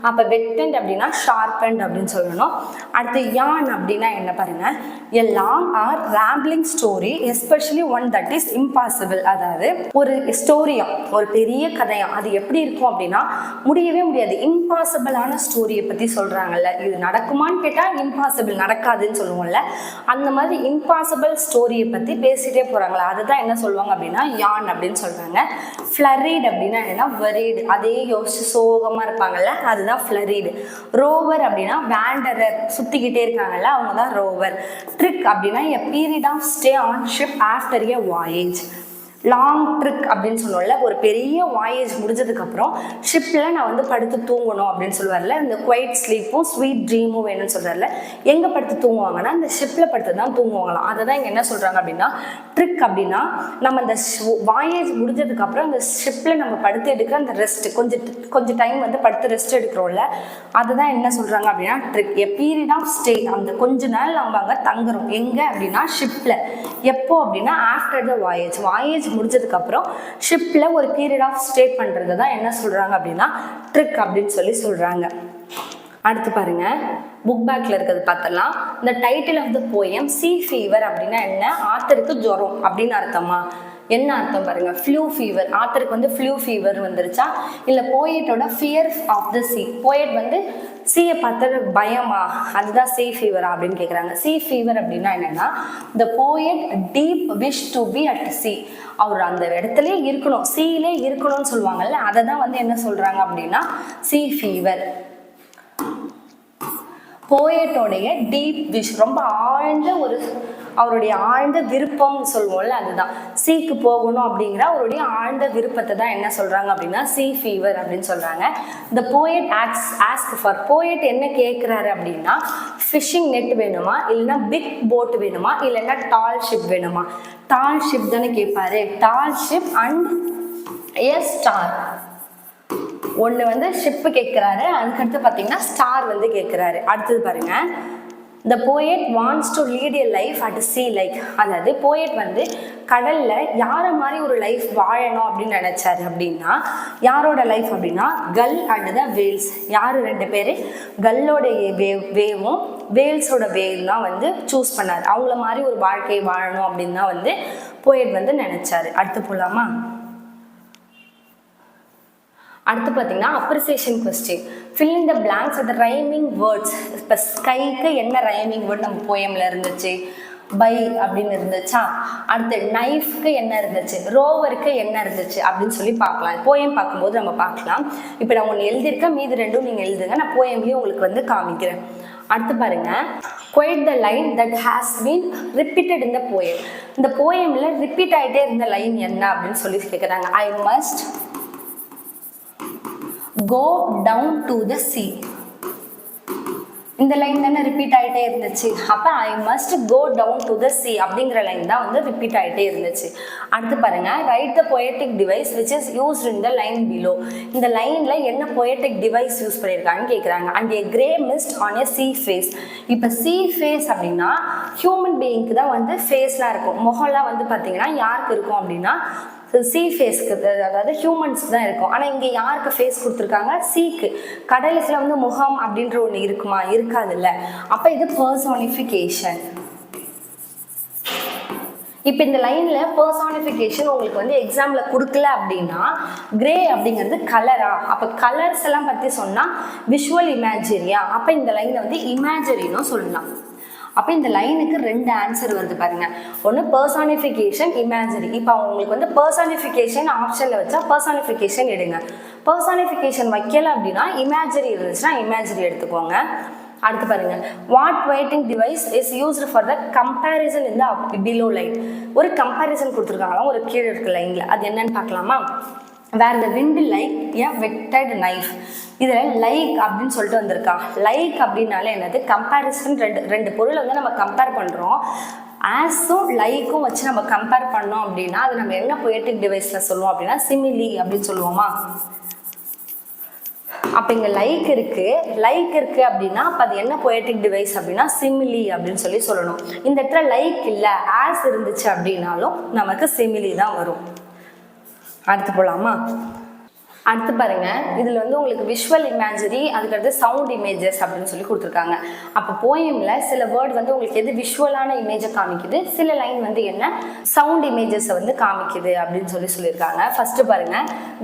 அப்போ வெட்டண்ட் அப்படின்னா ஷார்பண்ட் அப்படின்னு சொல்லணும். அடுத்து யான் அப்படின்னா என்ன பாருங்க, a long or rambling story especially one that is impossible. அதாவது ஒரு ஸ்டோரியும் ஒரு பெரிய கதையும் அது எப்படி இருக்கும் அப்படின்னா முடியவே முடியாது, இம்பாசிபிளான ஸ்டோரியை பற்றி சொல்கிறாங்கல்ல. இது நடக்குமான்னு கேட்டால் இம்பாசிபிள், நடக்காதுன்னு சொல்லுவோம்ல, அந்த மாதிரி இம்பாசிபிள் ஸ்டோரியை பற்றி பேசிகிட்டே போகிறாங்களா, அதுதான் என்ன சொல்லுவாங்க அப்படின்னா யான் அப்படின்னு சொல்கிறாங்க. ஃப்ளரீட் அப்படின்னா என்னென்னா வெரீடு, அதே யோசிச்சு சோகமாக இருப்பாங்கல்ல, அதுதான் ஃப்ளரீடு. ரோவர் அப்படின்னா வேண்டரர், சுற்றிக்கிட்டே இருக்காங்கல்ல, அவங்க தான் ரோவர். ட்ரிக் அப்படின்னா a period of stay on ship after a voyage. Long trick அப்படின்னு சொன்னோம்ல, ஒரு பெரிய வாயேஜ் முடிஞ்சதுக்கப்புறம் ஷிப்பில் நான் வந்து படுத்து தூங்கணும் அப்படின்னு சொல்லுவார்ல, இந்த குவைட் ஸ்லீப்பும் ஸ்வீட் ட்ரீமும் வேணும்னு சொல்கிறார்ல. எங்கே படுத்து தூங்குவாங்கன்னா இந்த ஷிப்பில் படுத்து தான் தூங்குவாங்களாம். அதை தான் இங்கே என்ன சொல்கிறாங்க அப்படின்னா ட்ரிக் அப்படின்னா நம்ம அந்த வாயேஜ் முடிஞ்சதுக்கப்புறம் அந்த ஷிப்பில் நம்ம படுத்து எடுக்கிற அந்த ரெஸ்ட்டு, கொஞ்சம் டைம் வந்து படுத்து ரெஸ்ட் எடுக்கிறோம்ல, அதுதான் என்ன சொல்கிறாங்க அப்படின்னா trick. A period of stay, அந்த கொஞ்ச நாள் நம்ம அங்கே தங்குறோம் எங்கே அப்படின்னா ஷிப்பில். எப்போ அப்படின்னா ஆஃப்டர் த வாயேஜ் முடிஞ்சதுக்கப்புறம் ஷிப்பில் ஒரு பீரியட் ஆஃப் ஸ்டே பண்ணுறது தான் என்ன சொல்கிறாங்க அப்படின்னா ட்ரிக் அப்படின்னு சொல்கிறாங்க. அடுத்து பாருங்க, புக் பேக்கில் இருக்கிறது பார்த்தலாம். இந்த title of the poem sea fever அப்படின்னா என்ன, ஆத்தருக்கு ஜுரம் அப்படின்னு அர்த்தமா, என்ன அர்த்தம் பாருங்க, ஃப்ளூ ஃபீவர், ஆத்தருக்கு வந்து ஃப்ளூ ஃபீவர் வந்துருச்சா, இல்லை போயட்டோட fear of the sea, poet வந்து சீயை பார்த்து பயமா, அதுதான் சீ ஃபீவரா அப்படின்னு கேட்குறாங்க. சீ ஃபீவர் அப்படின்னா என்னன்னா the poet deep wish to be at sea, அவர் அந்த இடத்துலயே இருக்கணும், சீலே இருக்கணும்னு சொல்லுவாங்கல்ல, அதை தான் வந்து என்ன சொல்றாங்க அப்படின்னா சீ ஃபீவர். போயட்டோடைய டீப் விஷ், ரொம்ப ஆழ்ந்த ஒரு அவருடைய ஆழ்ந்த விருப்பம்னு சொல்லுவோம்ல, அதுதான் சீக்கு போகணும் அப்படிங்கிற அவருடைய ஆழ்ந்த விருப்பத்தை தான் என்ன சொல்றாங்க அப்படின்னா சீ ஃபீவர் அப்படின்னு சொல்றாங்க. த போயட் ஆஸ்க் ஃபார், போயட் என்ன கேட்குறாரு அப்படின்னா ஃபிஷிங் நெட் வேணுமா, இல்லைன்னா பிக் போட் வேணுமா, இல்லைன்னா டால் ஷிப் வேணுமா. டால் ஷிப் தானே கேட்பாரு, டால் ஷிப் அண்ட் ஏ ஸ்டார். ஒன்று வந்து ஷிப்பு கேட்குறாரு, அதுக்கடுத்து பார்த்தீங்கன்னா ஸ்டார் வந்து கேட்குறாரு. அடுத்தது பாருங்க, த poet wants to lead a life at sea like, அதாவது போயட் வந்து கடலில் யாரை மாதிரி ஒரு லைஃப் வாழணும் அப்படின்னு நினச்சாரு அப்படின்னா யாரோட லைஃப் அப்படின்னா கல் அண்ட் த வேல்ஸ். யார் ரெண்டு பேர், கல்லோடைய வேவும் வேல்ஸோட வேல் தான் வந்து சூஸ் பண்ணார். அவங்கள மாதிரி ஒரு வாழ்க்கையை வாழணும் அப்படின்னு தான் வந்து போயட் வந்து நினச்சாரு. அடுத்து போகலாமா, அடுத்து பார்த்தீங்கன்னா appreciation question, fill in the blanks with rhyming words. இப்போ ஸ்கைக்கு என்ன ரைமிங் வேர்ட் நம்ம போயமில் இருந்துச்சு, பை அப்படின்னு இருந்துச்சா. அடுத்து நைஃப்க்கு என்ன இருந்துச்சு, ரோவருக்கு என்ன இருந்துச்சு அப்படின்னு சொல்லி பார்க்கலாம். போயம் பார்க்கும்போது நம்ம பார்க்கலாம். இப்போ நான் ஒன்று எழுதியிருக்கேன், மீது ரெண்டும் நீங்கள் எழுதுங்க, நான் போயம்லேயும் உங்களுக்கு வந்து காமிக்கிறேன். அடுத்து பாருங்க, quote the line that has been repeated in the poem. இந்த போயமில் ரிப்பீட் ஆகிட்டே இருந்த லைன் என்ன அப்படின்னு சொல்லி கேட்குறாங்க. I must go down to the sea. இந்த லைன் தானே ரிப்பீட் ஆகிட்டே இருந்துச்சு. அப்போ I must go down to the sea அப்படிங்கிற லைன் தான் வந்து ரிப்பீட் ஆகிட்டே இருந்துச்சு. அடுத்து பாருங்க, write the poetic device which is used in the line below. இந்த லைனில் என்ன பொயட்டிக் டிவைஸ் யூஸ் பண்ணியிருக்காங்கன்னு கேட்குறாங்க. And a grey mist on a sea face. இப்போ சீ ஃபேஸ் அப்படின்னா ஹியூமன் பீயிங்க்கு தான் வந்து ஃபேஸ்லாம் இருக்கும். முகம்லாம் வந்து பார்த்தீங்கன்னா யாருக்கு இருக்கும் அப்படின்னா சீ ஃபேஸ்க்கு, அதாவது ஹியூமன்ஸ்க்கு தான் இருக்கும். ஆனால் இங்கே யாருக்கு ஃபேஸ் கொடுத்துருக்காங்க, சீக்கு. கடலுக்குள்ள வந்து முகம் அப்படின்ற ஒன்று இருக்குமா, இருக்காது இல்லை. அப்போ இது பர்சானிஃபிகேஷன். இப்போ இந்த லைனில் பர்சானிஃபிகேஷன் உங்களுக்கு வந்து எக்ஸாமில் கொடுக்கல அப்படின்னா கிரே அப்படிங்கிறது கலரா, அப்போ கலர்ஸ் எல்லாம் பற்றி சொன்னால் விஷுவல் இமேஜரியா, அப்போ இந்த லைனில் வந்து இமேஜரின்னு சொல்லலாம். அப்போ இந்த லைனுக்கு 2 ஆன்சர் வருது பாருங்க. ஒன்று பர்சானிஃபிகேஷன், இமேஜரி. இப்போ உங்களுக்கு வந்து பர்சானிஃபிகேஷன் ஆப்ஷனில் வச்சா பர்சானிஃபிகேஷன் எடுங்க. பர்சானிஃபிகேஷன் வைக்கல அப்படின்னா இமேஜரி இருந்துச்சுன்னா இமேஜரி எடுத்துக்கோங்க. அடுத்து பாருங்க, what weighting device is used for the comparison in the below line. ஒரு கம்பேரிசன் கொடுத்துருக்காங்களாம் ஒரு கீழே இருக்க லைனில், அது என்னன்னு பார்க்கலாமா? Where the wind like a whetted knife. இதில் லைக் அப்படின்னு சொல்லிட்டு வந்திருக்கா. லைக் அப்படின்னாலே என்னது? கம்பேரிசன். ரெண்டு பொருளை வந்து நம்ம கம்பேர் பண்ணுறோம். ஆஸும் லைக்கும் வச்சு நம்ம கம்பேர் பண்ணோம் அப்படின்னா அது நம்ம என்ன பொயட்டிக் டிவைஸில் சொல்லுவோம் அப்படின்னா சிமிலி அப்படின்னு சொல்லுவோமா? அப்போ இங்கே லைக் இருக்குது அப்படின்னா அப்போ அது என்ன பொயட்டிக் டிவைஸ் அப்படின்னா சிமிலி அப்படின்னு சொல்லணும். இந்த இடத்துல லைக் இல்லை, ஆஸ் இருந்துச்சு அப்படின்னாலும் நமக்கு சிமிலி தான் வரும். அடுத்து போகலாமா? அடுத்து பாருங்க, இதில் வந்து உங்களுக்கு விஷுவல் இமேஜரி, அதுக்கடுத்து சவுண்ட் இமேஜஸ் அப்படின்னு சொல்லி கொடுத்துருக்காங்க. அப்போ போயமில் சில வேர்டு வந்து உங்களுக்கு எது விஷுவலான இமேஜை காமிக்குது, சில லைன் வந்து என்ன சவுண்ட் இமேஜஸை வந்து காமிக்குது அப்படின்னு சொல்லியிருக்காங்க. ஃபர்ஸ்ட் பாருங்க,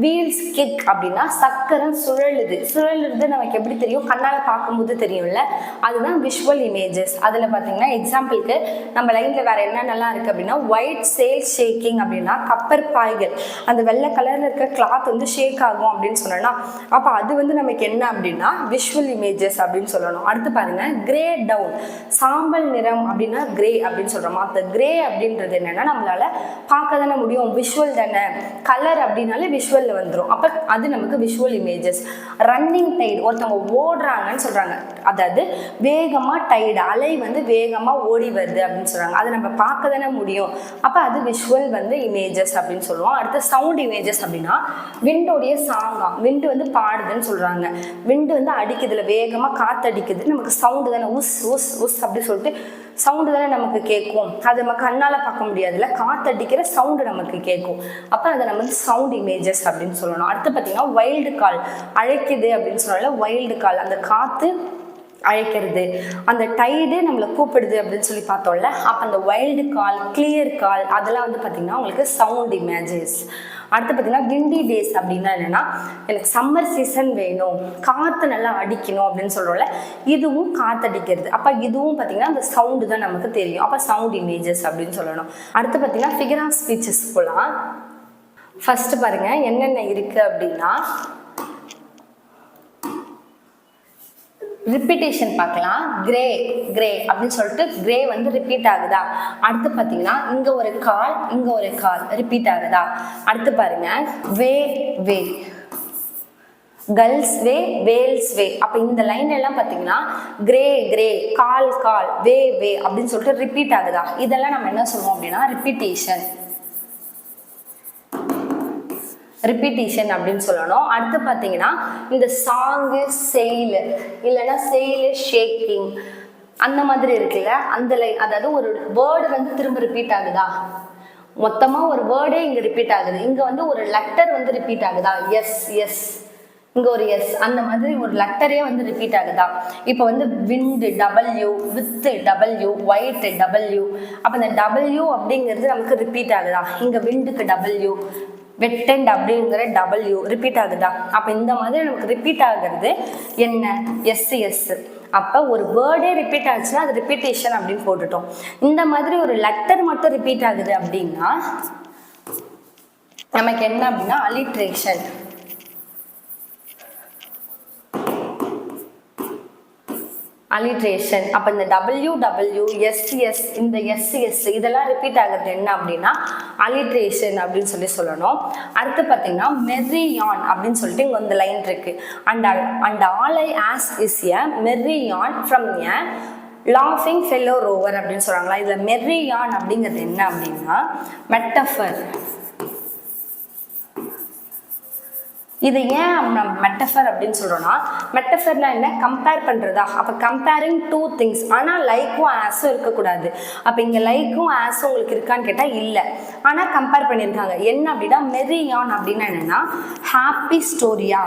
வீல்ஸ் கிக் அப்படின்னா சக்கரம் சுழலுது நமக்கு எப்படி தெரியும்? கண்ணால் பார்க்கும்போது தெரியும்ல, அதுதான் விஷுவல் இமேஜஸ். அதில் பார்த்தீங்கன்னா எக்ஸாம்பிளுக்கு நம்ம லைனில் வேறு என்னென்னலாம் இருக்குது அப்படின்னா ஒயிட் சேல் ஷேக்கிங் அப்படின்னா கப்பர் பாய்கள், அந்த வெள்ளை கலரில் இருக்க கிளாத் வந்து ஷேக் ஆகும் அப்படின்னு சொன்னா அப்ப அது வந்து நமக்கு என்ன அப்படின்னா விஷுவல் இமேஜஸ் அப்படின்னு சொல்லணும். அடுத்து பாருங்க, கிரே டவுன் சாம்பல் நிறம் அப்படின்னா கிரே அப்படின்னு சொல்றோம். அந்த கிரே அப்படின்றது என்னன்னா நம்மளால பார்க்க தானே முடியும், விஷுவல் தானே. கலர் அப்படின்னாலே விஷுவல்ல வந்துடும். அப்ப அது நமக்கு விஷுவல் இமேஜஸ். ரன்னிங் டைடு, ஒருத்தவங்க ஓடுறாங்கன்னு சொல்றாங்க, அதாவது வேகமா டைடு அலை வந்து வேகமா ஓடி வருது அப்படின்னு சொல்றாங்க. அதை நம்ம பார்க்க தானே முடியும். அப்ப அது விஷுவல் வந்து இமேஜஸ் அப்படின்னு சொல்லுவோம். அடுத்து சவுண்ட் இமேஜஸ் அப்படின்னா விண்டோடைய சாங்கா, விண்டு வந்து பாடுதுன்னு சொல்றாங்க. விண்டு வந்து அடிக்குதுல வேகமா காத்து அடிக்குது, நமக்கு சவுண்டு தானே, உஸ் உஸ் உஸ் அப்படி சொல்லிட்டு சவுண்டு தானே நமக்கு கேட்கும். அது நம்ம கண்ணால பார்க்க முடியாதுல்ல, காத்து அடிக்கிற சவுண்டு நமக்கு கேட்கும். அப்போ அதை நம்ம வந்து சவுண்ட் இமேஜஸ் அப்படின்னு சொல்லணும். அடுத்து பார்த்தீங்கன்னா வைல்டு கால், அழைக்குது அப்படின்னு சொன்னால வைல்டு கால், அந்த காத்து அழைக்கிறது, அந்த டைடு நம்மளை கூப்பிடுது அப்படின்னு சொல்லி பார்த்தோம்ல. அப்போ அந்த வைல்டு கால், கிளியர் கால், அதெல்லாம் வந்து பார்த்தீங்கன்னா உங்களுக்கு சவுண்ட் இமேஜஸ். அடுத்து பார்த்தீங்கன்னா விண்டி டேஸ் அப்படின்னா என்னென்னா எனக்கு சம்மர் சீசன் வேணும், காற்று நல்லா அடிக்கணும் அப்படின்னு சொல்கிறோம்ல, இதுவும் காற்று அடிக்கிறது. அப்போ இதுவும் பார்த்தீங்கன்னா அந்த சவுண்டு தான் நமக்கு தெரியும். அப்போ சவுண்ட் இமேஜஸ் அப்படின்னு சொல்லணும். அடுத்து பார்த்தீங்கன்னா ஃபிகர் ஆஃப் ஸ்பீச்சஸ் போகலாம். ஃபர்ஸ்ட் பாருங்க என்னென்ன இருக்குது அப்படின்னா ரிப்பீட்டேஷன் பார்க்கலாம். கிரே கிரே அப்படின்னு சொல்லிட்டு கிரே வந்து ரிப்பீட் ஆகுதா. அடுத்து பார்த்தீங்கன்னா இங்கே ஒரு கால் இங்கே ஒரு கால் ரிப்பீட் ஆகுதா. அடுத்து பாருங்க வே வே, கேர்ள்ஸ் வே, வேல்ஸ் வே. அப்போ இந்த லைன் எல்லாம் பார்த்தீங்கன்னா கிரே கிரே, கால் கால், வே வே அப்படின்னு சொல்லிட்டு ரிப்பீட் ஆகுதா. இதெல்லாம் நம்ம என்ன சொல்லுவோம் அப்படின்னா ரிப்பீட்டேஷன் அப்படின்னு சொல்லணும். அடுத்து பார்த்தீங்கன்னா இந்த சாங்கு செயிலு இல்லைன்னா செயிலு ஷேக்கிங் அந்த மாதிரி இருக்குல்ல, அந்த லைன், அதாவது ஒரு வேர்டு வந்து திரும்ப ரிப்பீட் ஆகுதா, மொத்தமாக ஒரு வேர்டே இங்கே ரிப்பீட் ஆகுது, இங்கே வந்து ஒரு லெட்டர் வந்து ரிப்பீட் ஆகுதா, எஸ் எஸ், இங்கே ஒரு எஸ், அந்த மாதிரி ஒரு லெட்டரே வந்து ரிப்பீட் ஆகுதா. இப்போ வந்து விண்டு W, with W, white W. அப்போ இந்த டபிள்யூ அப்படிங்கிறது நமக்கு ரிப்பீட் ஆகுதா. இங்கே விண்டுக்கு டபிள்யூ, வெட்டண்ட் அப்படிங்கிற டபிள்யூ ரிப்பீட் ஆகுதா. அப்போ இந்த மாதிரி நமக்கு ரிப்பீட் ஆகுறது என்ன, எஸ் எஸ். அப்போ ஒரு வேர்டே ரிப்பீட் ஆச்சுன்னா அது ரிப்பீட்டேஷன் அப்படின்னு போட்டுட்டோம். இந்த மாதிரி ஒரு லெட்டர் மட்டும் ரிப்பீட் ஆகுது அப்படின்னா நமக்கு என்ன அப்படின்னா அலிட்ரேஷன். அலிட்ரேஷன். அப்போ இந்த டபிள்யூ டபிள்யூ, எஸ் எஸ், இந்த எஸ் எஸ் இதெல்லாம் ரிப்பீட் ஆகுறது என்ன அப்படின்னா அலிட்ரேஷன் அப்படின்னு சொல்லணும். அடுத்து பார்த்தீங்கன்னா மெர்ரியான் அப்படின்னு சொல்லிட்டு இங்கே இந்த லைன் இருக்கு. And all I ask is a merry yarn from a லாஃபிங் ஃபெல்லோ ரோவர் அப்படின்னு சொல்கிறாங்களா. இதில் மெர்ரியான் அப்படிங்கிறது என்ன அப்படின்னா மெட்டஃபர். இது ஏன் நம்ம மெட்டஃபர் அப்படின்னு சொல்கிறோன்னா, மெட்டஃபர்னா என்ன, கம்பேர் பண்ணுறதா. அப்போ கம்பேரிங் டூ திங்ஸ். ஆனால் லைக்கும் ஆஸும் இருக்கக்கூடாது. அப்போ இங்கே லைக்கும் ஆஸும் உங்களுக்கு இருக்கான்னு கேட்டால் இல்லை, ஆனால் கம்பேர் பண்ணியிருக்காங்க. என்ன அப்படின்னா மெர்ரியான் அப்படின்னா என்னென்னா ஹாப்பி ஸ்டோரியா.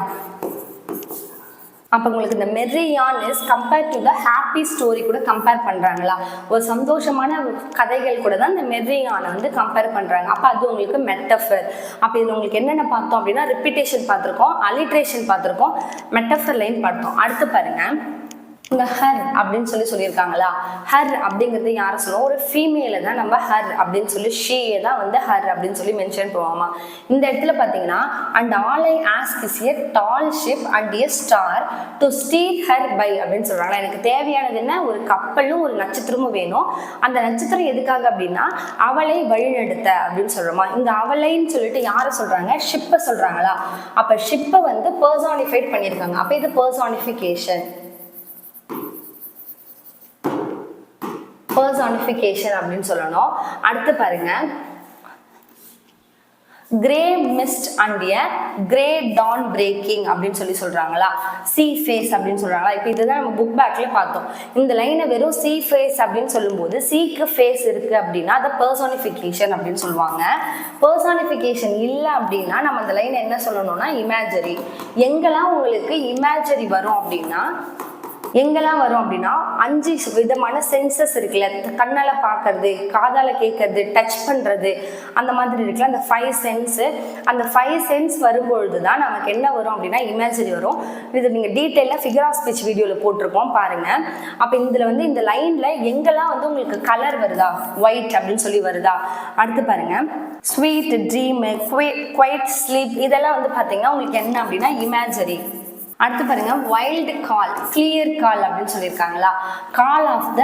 அப்போ உங்களுக்கு இந்த merry yarn is compare to the happy story கூட கம்பேர் பண்ணுறாங்களா, ஒரு சந்தோஷமான கதைகள் கூட தான் இந்த மெர்ரியானை வந்து கம்பேர் பண்ணுறாங்க. அப்போ அது உங்களுக்கு மெட்டஃபர். அப்போ இதில் உங்களுக்கு என்னென்ன பார்த்தோம் அப்படின்னா ரிப்பீட்டேஷன் பார்த்துருக்கோம், அலிட்ரேஷன் பார்த்துருக்கோம், மெட்டஃபர் லைன் பார்த்தோம். அடுத்து பாருங்கள் இந்த ஹர் அப்படின்னு சொல்லியிருக்காங்களா, ஹர் அப்படிங்கிறது யாரை சொல்லுவோம், ஒரு ஃபீமேலை தான் நம்ம ஹர் அப்படின்னு சொல்லி ஷீயை தான் வந்து ஹர் அப்படின்னு சொல்லி மென்ஷன் பண்ணுவோமா. இந்த இடத்துல பார்த்தீங்கன்னா and all I ask is a tall ship and a star to steer her by அப்படின்னு சொல்கிறாங்க. எனக்கு தேவையானது என்ன, ஒரு கப்பலும் ஒரு நட்சத்திரமும் வேணும். அந்த நட்சத்திரம் எதுக்காக அப்படின்னா அவளை வழிநடத்த அப்படின்னு சொல்கிறோமா. இந்த அவளைன்னு சொல்லிட்டு யாரை சொல்கிறாங்க, ஷிப்பை சொல்கிறாங்களா. அப்போ ஷிப்பை வந்து பர்சானிஃபைட் பண்ணியிருக்காங்க. அப்போ இது பர்சானிஃபிகேஷன் அப்படின்னு சொல்லணும். அடுத்து பாருங்க, grey mist and a grey dawn breaking அப்படின்னு சொல்றாங்களா, சி ஃபேஸ் அப்படின்னு சொல்றாங்களா. இப்போ இதுதான் நம்ம புக் பேக்ல பார்த்தோம். இந்த லைனை வெறும் சி ஃபேஸ் அப்படின்னு சொல்லும்போது சிக்கு ஃபேஸ் இருக்கு அப்படின்னா அதை பர்சானிஃபிகேஷன் அப்படின்னு சொல்லுவாங்க. பர்சானிஃபிகேஷன் இல்லை அப்படின்னா நம்ம அந்த லைனை என்ன சொல்லணும்னா இமேஜரி. எங்கெல்லாம் உங்களுக்கு இமேஜரி வரும் அப்படின்னா 5 விதமான சென்சஸ் இருக்குல்ல, கண்ணால் பார்க்கறது, காதால் கேட்கறது, டச் பண்ணுறது, அந்த மாதிரி இருக்குல்ல, அந்த 5 சென்ஸு. அந்த 5 சென்ஸ் வரும்பொழுது தான் நமக்கு என்ன வரும் அப்படின்னா இமேஜரி வரும். இது நீங்கள் டீட்டெயிலாக ஃபிகர் ஆஃப் ஸ்பீச் வீடியோவில் போட்டிருக்கோம் பாருங்கள். அப்போ இதில் வந்து இந்த லைனில் எங்கெல்லாம் வந்து உங்களுக்கு கலர் வருதா, ஒயிட் அப்படின்னு சொல்லி வருதா. அடுத்து பாருங்கள், ஸ்வீட், ட்ரீம், குவைட், ஸ்லீப், இதெல்லாம் வந்து பார்த்தீங்கன்னா உங்களுக்கு என்ன அப்படின்னா இமேஜரி. அடுத்து பாருங்க, வைல்டு கால், கிளியர் கால் அப்படின்னு சொல்லியிருக்காங்களா, கால் ஆஃப் த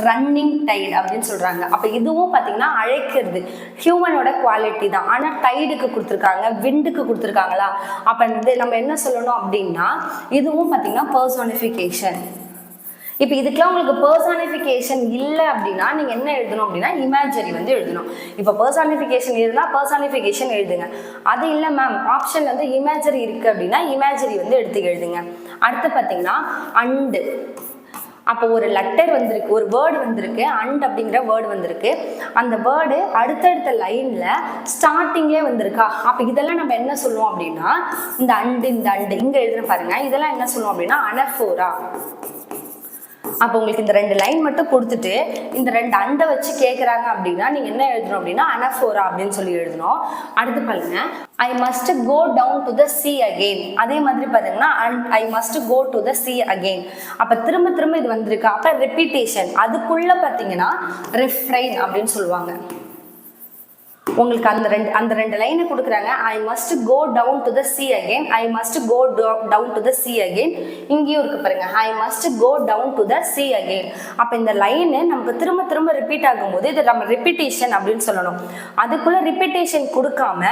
ரன்னிங் டைட் அப்படின்னு சொல்றாங்க. அப்போ இதுவும் பார்த்தீங்கன்னா அழைக்கிறது ஹியூமனோட குவாலிட்டி தான். ஆனால் டைடுக்கு கொடுத்துருக்காங்க, விண்டுக்கு கொடுத்துருக்காங்களா. அப்போ இது நம்ம என்ன சொல்லணும் அப்படின்னா இதுவும் பார்த்தீங்கன்னா பர்சானிஃபிகேஷன். இப்போ இதுக்கெல்லாம் உங்களுக்கு பர்சானிஃபிகேஷன் இல்லை அப்படின்னா நீங்கள் என்ன எழுதணும் அப்படின்னா இமேஜரி வந்து எழுதணும். இப்போ பர்சானிஃபிகேஷன் இருந்தால் பர்சானிஃபிகேஷன் எழுதுங்க. அது இல்லை மேம் ஆப்ஷன் வந்து இமேஜரி இருக்குது அப்படின்னா இமேஜரி வந்து எடுத்து எழுதுங்க. அடுத்து பார்த்தீங்கன்னா அண்டு. அப்போ ஒரு லெட்டர் வந்திருக்கு, ஒரு வேர்டு வந்திருக்கு, அண்ட் அப்படிங்கிற வேர்டு வந்திருக்கு. அந்த வேர்டு அடுத்தடுத்த லைனில் ஸ்டார்டிங்லேயே வந்திருக்கா. அப்போ இதெல்லாம் நம்ம என்ன சொல்லுவோம் அப்படின்னா இந்த அண்டு இங்கே எழுதுன பாருங்க, இதெல்லாம் என்ன சொல்லுவோம் அப்படின்னா அனஃபோரா. அப்போ உங்களுக்கு இந்த 2 லைன் மட்டும் கொடுத்துட்டு இந்த 2 அண்டை வச்சு கேட்குறாங்க அப்படின்னா நீங்கள் என்ன எழுதணும் அப்படின்னா அனஃபோரா அப்படின்னு சொல்லி எழுதணும். அடுத்து பாருங்க, I must go down to the sea again. அதே மாதிரி பார்த்தீங்கன்னா I must go to the sea again. அப்போ திரும்ப இது வந்திருக்கு. அப்போ ரெப்பிட்டேஷன், அதுக்குள்ளே பார்த்தீங்கன்னா ரெஃப்ரைன் அப்படின்னு சொல்லுவாங்க. உங்களுக்கு அந்த ரெண்டு லைனை கொடுக்குறாங்க. I must go down to the sea again, I must go down to the sea again. இங்கேயும் இருக்கு பாருங்க, I must go down to the sea again. அப்போ இந்த லைனு நமக்கு திரும்ப ரிப்பீட் ஆகும்போது இது நம்ம ரிப்பீட்டேஷன் அப்படின்னு சொல்லணும். அதுக்குள்ள ரிப்பீட்டேஷன் கொடுக்காம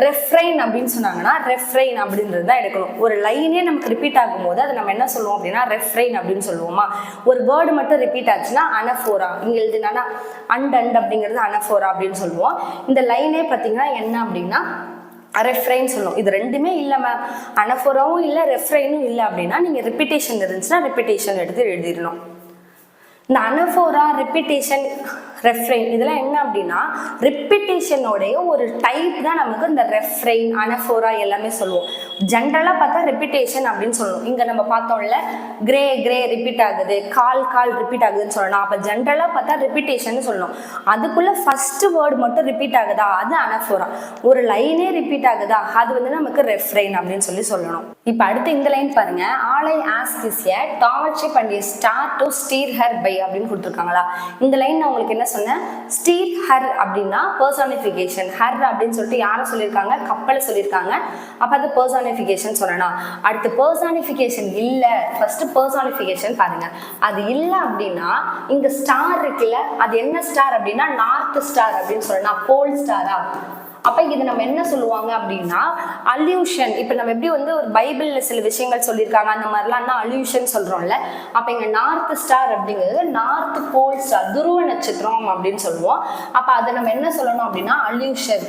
ரெஃப்ரைன் அப்படின்னு சொன்னாங்கன்னா ரெஃப்ரைன் அப்படின்றது தான் எடுக்கணும். ஒரு லைனே நமக்கு ரிப்பீட் ஆகும்போது அதை நம்ம என்ன சொல்லுவோம் அப்படின்னா ரெஃப்ரைன் அப்படின்னு சொல்லுவோமா. ஒரு வேர்டு மட்டும் ரிப்பீட் ஆச்சுன்னா அனஃபோரா. இங்கே எழுதுனா அண்ட் அப்படிங்கிறது அனஃபோரா அப்படின்னு சொல்லுவோம். இந்த லைனே பார்த்தீங்கன்னா என்ன அப்படின்னா ரெஃப்ரைன் சொல்லும். இது ரெண்டுமே இல்லை மேம், அனஃபோராவும் இல்லை ரெஃப்ரைனும் இல்லை அப்படின்னா நீங்கள் ரிப்பீட்டேஷன் இருந்துச்சுன்னா ரிப்பீட்டேஷன் எடுத்து எழுதிடணும். இந்த அனஃபோரா, ரிப்பீட்டேஷன், ரெஃப்ரைன் இதெல்லாம் என்ன அப்படின்னா ரிப்பீட்டேஷனோடைய ஒரு டைப் தான் நமக்கு இந்த ரெஃப்ரைன், அனஃபோரா எல்லாமே சொல்லுவோம். ஜென்ரலாக பார்த்தா ரிப்பீட்டேஷன் அப்படின்னு சொல்லணும். இங்கே நம்ம பார்த்தோம்ல கிரே ரிப்பீட் ஆகுது, கால் ரிப்பீட் ஆகுதுன்னு சொல்லணும். அப்போ ஜென்ரலாக பார்த்தா ரிப்பீட்டேஷன் சொல்லணும். அதுக்குள்ளே ஃபஸ்ட்டு வேர்டு மட்டும் ரிப்பீட் ஆகுதா அது அனஃபோரா. ஒரு லைனே ரிப்பீட் ஆகுதா அது வந்து நமக்கு ரெஃப்ரைன் அப்படின்னு சொல்லணும். இப்போ அடுத்து இந்த லைன் பாருங்க, all I ask is a tall ship and a star to steer her by அப்படின்னு கொடுத்துருக்காங்களா. இந்த லைன் நான் உங்களுக்கு என்ன சொன்னேன், ஸ்டீர் ஹர் அப்படின்னா பர்சானிஃபிகேஷன். ஹர் அப்படின்னு சொல்லிட்டு யாரை சொல்லியிருக்காங்க, கப்பலை சொல்லியிருக்காங்க. அப்போ அது பர்சானிஃபிகேஷன் சொல்லணும். அடுத்து பர்சானிஃபிகேஷன் இல்லை, ஃபர்ஸ்ட் பர்சானிஃபிகேஷன் பாருங்க. அது இல்லை அப்படின்னா இங்க ஸ்டார் இருக்குல்ல, அது என்ன ஸ்டார் அப்படின்னா நார்த் ஸ்டார் அப்படின்னு சொல்லணும், போல் ஸ்டாரா. அப்போ இது நம்ம என்ன சொல்லுவாங்க அப்படின்னா அல்யூஷன். இப்போ நம்ம எப்படி வந்து ஒரு பைபிளில் சில விஷயங்கள் சொல்லியிருக்காங்க அந்த மாதிரிலாம் அல்யூஷன் சொல்கிறோம்ல. அப்போ இங்கே நார்த் ஸ்டார் அப்படிங்கிறது நார்த் போல் ஸ்டார், துருவ நட்சத்திரம் அப்படின்னு சொல்லுவோம். அப்போ அதை நம்ம என்ன சொல்லணும் அப்படின்னா அல்யூஷன்.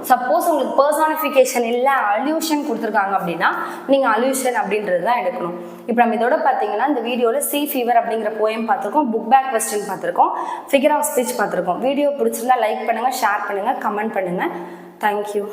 சப்போஸ் உங்களுக்கு பர்சானிஃபிகேஷன் இல்லை அல்யூஷன் கொடுத்துருக்காங்க அப்படின்னா நீங்கள் அல்யூஷன் அப்படின்றது தான் எடுக்கணும். இப்போ நம்ம இதோட பார்த்தீங்கன்னா இந்த வீடியோவில் சி ஃபீவர் அப்படிங்கிற போயம் பார்த்துருக்கோம், புக் பேக் கொஸ்டின் பார்த்துருக்கோம், ஃபிகர் ஆஃப் ஸ்பீச் பார்த்துருக்கோம். வீடியோ பிடிச்சிருந்தா லைக் பண்ணுங்கள், ஷேர் பண்ணுங்கள், கமெண்ட் பண்ணுங்கள். தேங்க்யூ.